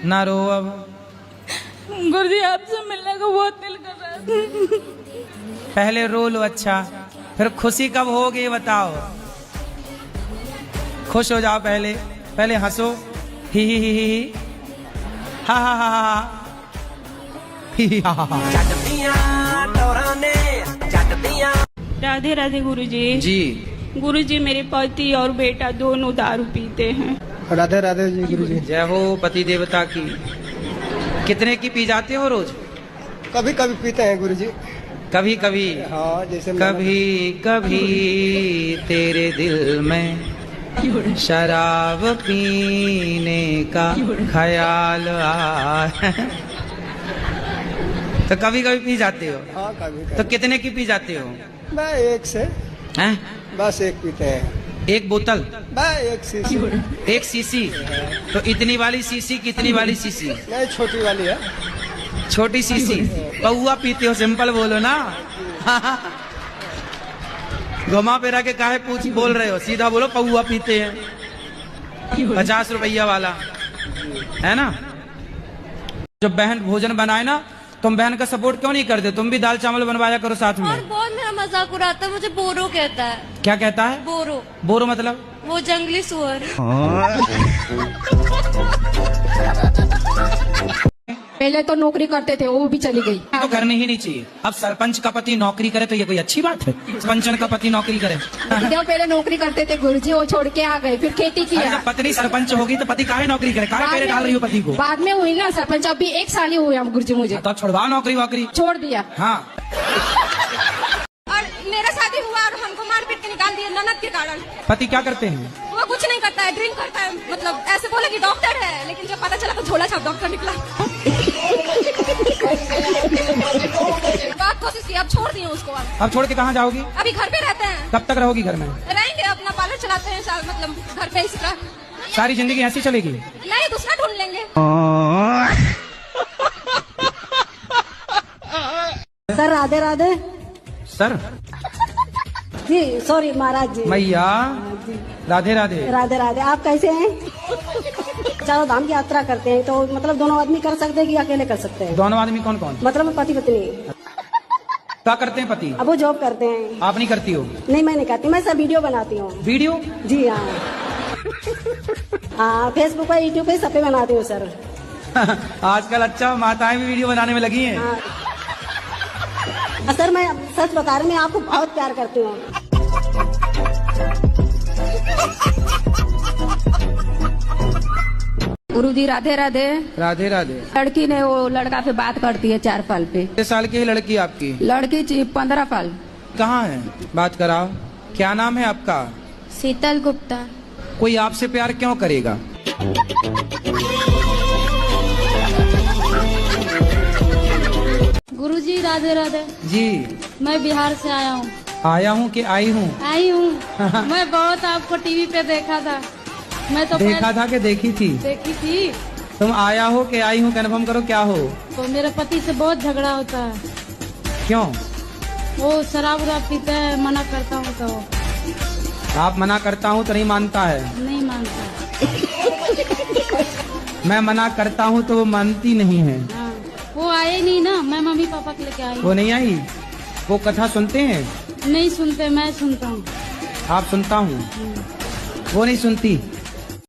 ना रो अब। गुरुजी आपसे मिलने को बहुत दिल कर रहा है। पहले रो लो, अच्छा फिर खुशी कब होगी ये बताओ। खुश हो जाओ, पहले हंसो, ही हा हा हा हा ही हा हा। राधे राधे गुरुजी। जी गुरुजी, मेरे पति और बेटा दोनों दारू पीते हैं। राधे राधे जी गुरुजी। जय हो पति देवता की। कितने की पी जाते हो रोज? कभी कभी पीते हैं गुरुजी। कभी कभी? हाँ, जैसे कभी कभी तेरे दिल में शराब पीने का ख्याल आए। तो कभी कभी पी जाते हो? हाँ, कभी। तो कितने की पी जाते हो? मैं एक से हैं? बस एक पीते हैं। एक बोतल? मैं एक सीसी। एक सीसी? तो इतनी वाली सीसी, कितनी वाली सीसी? नहीं, छोटी वाली है। छोटी सीसी। पौआ पीते हो? सिंपल बोलो ना। घुमा पेरा के काहे पूछ बोल रहे हो, सीधा बोलो पौआ पीते हैं। 50 रुपया वाला है ना। जब बहन भोजन बनाए ना, तुम बहन का सपोर्ट क्यों नहीं करते? तुम भी दाल चावल बनवाया करो साथ में। और बहुत मेरा मजाक उड़ाता है, मुझे बोरो कहता है। क्या कहता है? बोरो। बोरो मतलब? वो जंगली सुअर। पहले तो नौकरी करते थे, वो भी चली गई। तो करनी ही नहीं चाहिए। अब सरपंच का पति नौकरी करे तो ये कोई अच्छी बात है? सरपंच का पति नौकरी करे? जब पहले नौकरी करते थे गुरुजी, वो छोड़ के आ गए, फिर खेती किया। जब पत्नी सरपंच होगी तो पति काहे नौकरी करे? काहे पैरे डाल रही हो पति को? बाद में हुई ना सरपंच, अभी 1 साल ही हुए हम गुरुजी मुझे। तो छुड़वाओ नौकरी वोकरी। छोड़ दिया। हाँ। और मेरा शादी हुआ और हमको मारपीट के निकाल दिया ननद के कारण। पति क्या करते हैं? वो कुछ नहीं करता है, ड्रिंक करता है। मतलब ऐसे बोले कि डॉक्टर है, लेकिन जब पता चला तो झोला छाप डॉक्टर निकला। बहुत कोशिश की, अब छोड़ दिए उसको। अब छोड़ के कहाँ जाओगी? अभी घर पे रहते हैं। कब तक रहोगी घर में? रहेंगे, अपना पार्लर चलाते हैं, मतलब घर पे इसी तरह। सारी जिंदगी ऐसी चलेगी? नहीं, दूसरा ढूंढ लेंगे। सर राधे राधे। सर जी सॉरी महाराज जी। मैया राधे राधे। राधे राधे। आप कैसे हैं? चारों धाम की यात्रा करते हैं, तो मतलब दोनों आदमी कर सकते हैं कि अकेले कर सकते हैं? दोनों आदमी कौन कौन? मतलब पति पत्नी। क्या करते हैं पति? अब वो जॉब करते हैं। आप नहीं करती हो? नहीं, मैं नहीं करती, मैं सब वीडियो बनाती हूँ। वीडियो? जी हाँ। हाँ, फेसबुक पे, यूट्यूब पे, सब पे बनाती हूँ सर। आजकल अच्छा माताएं भी वीडियो बनाने में लगी हैं। हाँ। सर मैं सच बता रही हूँ, मैं आपको बहुत प्यार करती हूँ। गुरुजी राधे राधे। राधे राधे। लड़की ने वो लड़का से बात करती है 4 साल पे। कितने साल की है लड़की आपकी? लड़की 15 साल। कहाँ है? बात कराओ। क्या नाम है आपका? शीतल गुप्ता। कोई आपसे प्यार क्यों करेगा? गुरुजी राधे राधे। जी मैं बिहार से आया हूँ। आया हूँ कि आई हूँ? आई हूँ। मैं बहुत आपको टीवी पे देखा था। मैं तो देखा था कि देखी थी? देखी थी। तुम आया हो कि आई हूँ, कन्फर्म करो क्या हो? तो मेरे पति से बहुत झगड़ा होता है। क्यों? वो शराब वराब पीते हैं, मना करता हूँ तो। आप मना करता हूँ तो नहीं मानता है? नहीं मानता। मैं मना करता हूँ तो वो मानती नहीं है। हाँ। वो आए नहीं ना, मैं मम्मी पापा के लेके आई। वो नहीं आई? वो कथा सुनते हैं? नहीं सुनते, मैं सुनता हूँ। आप सुनता हूँ, वो नहीं सुनती।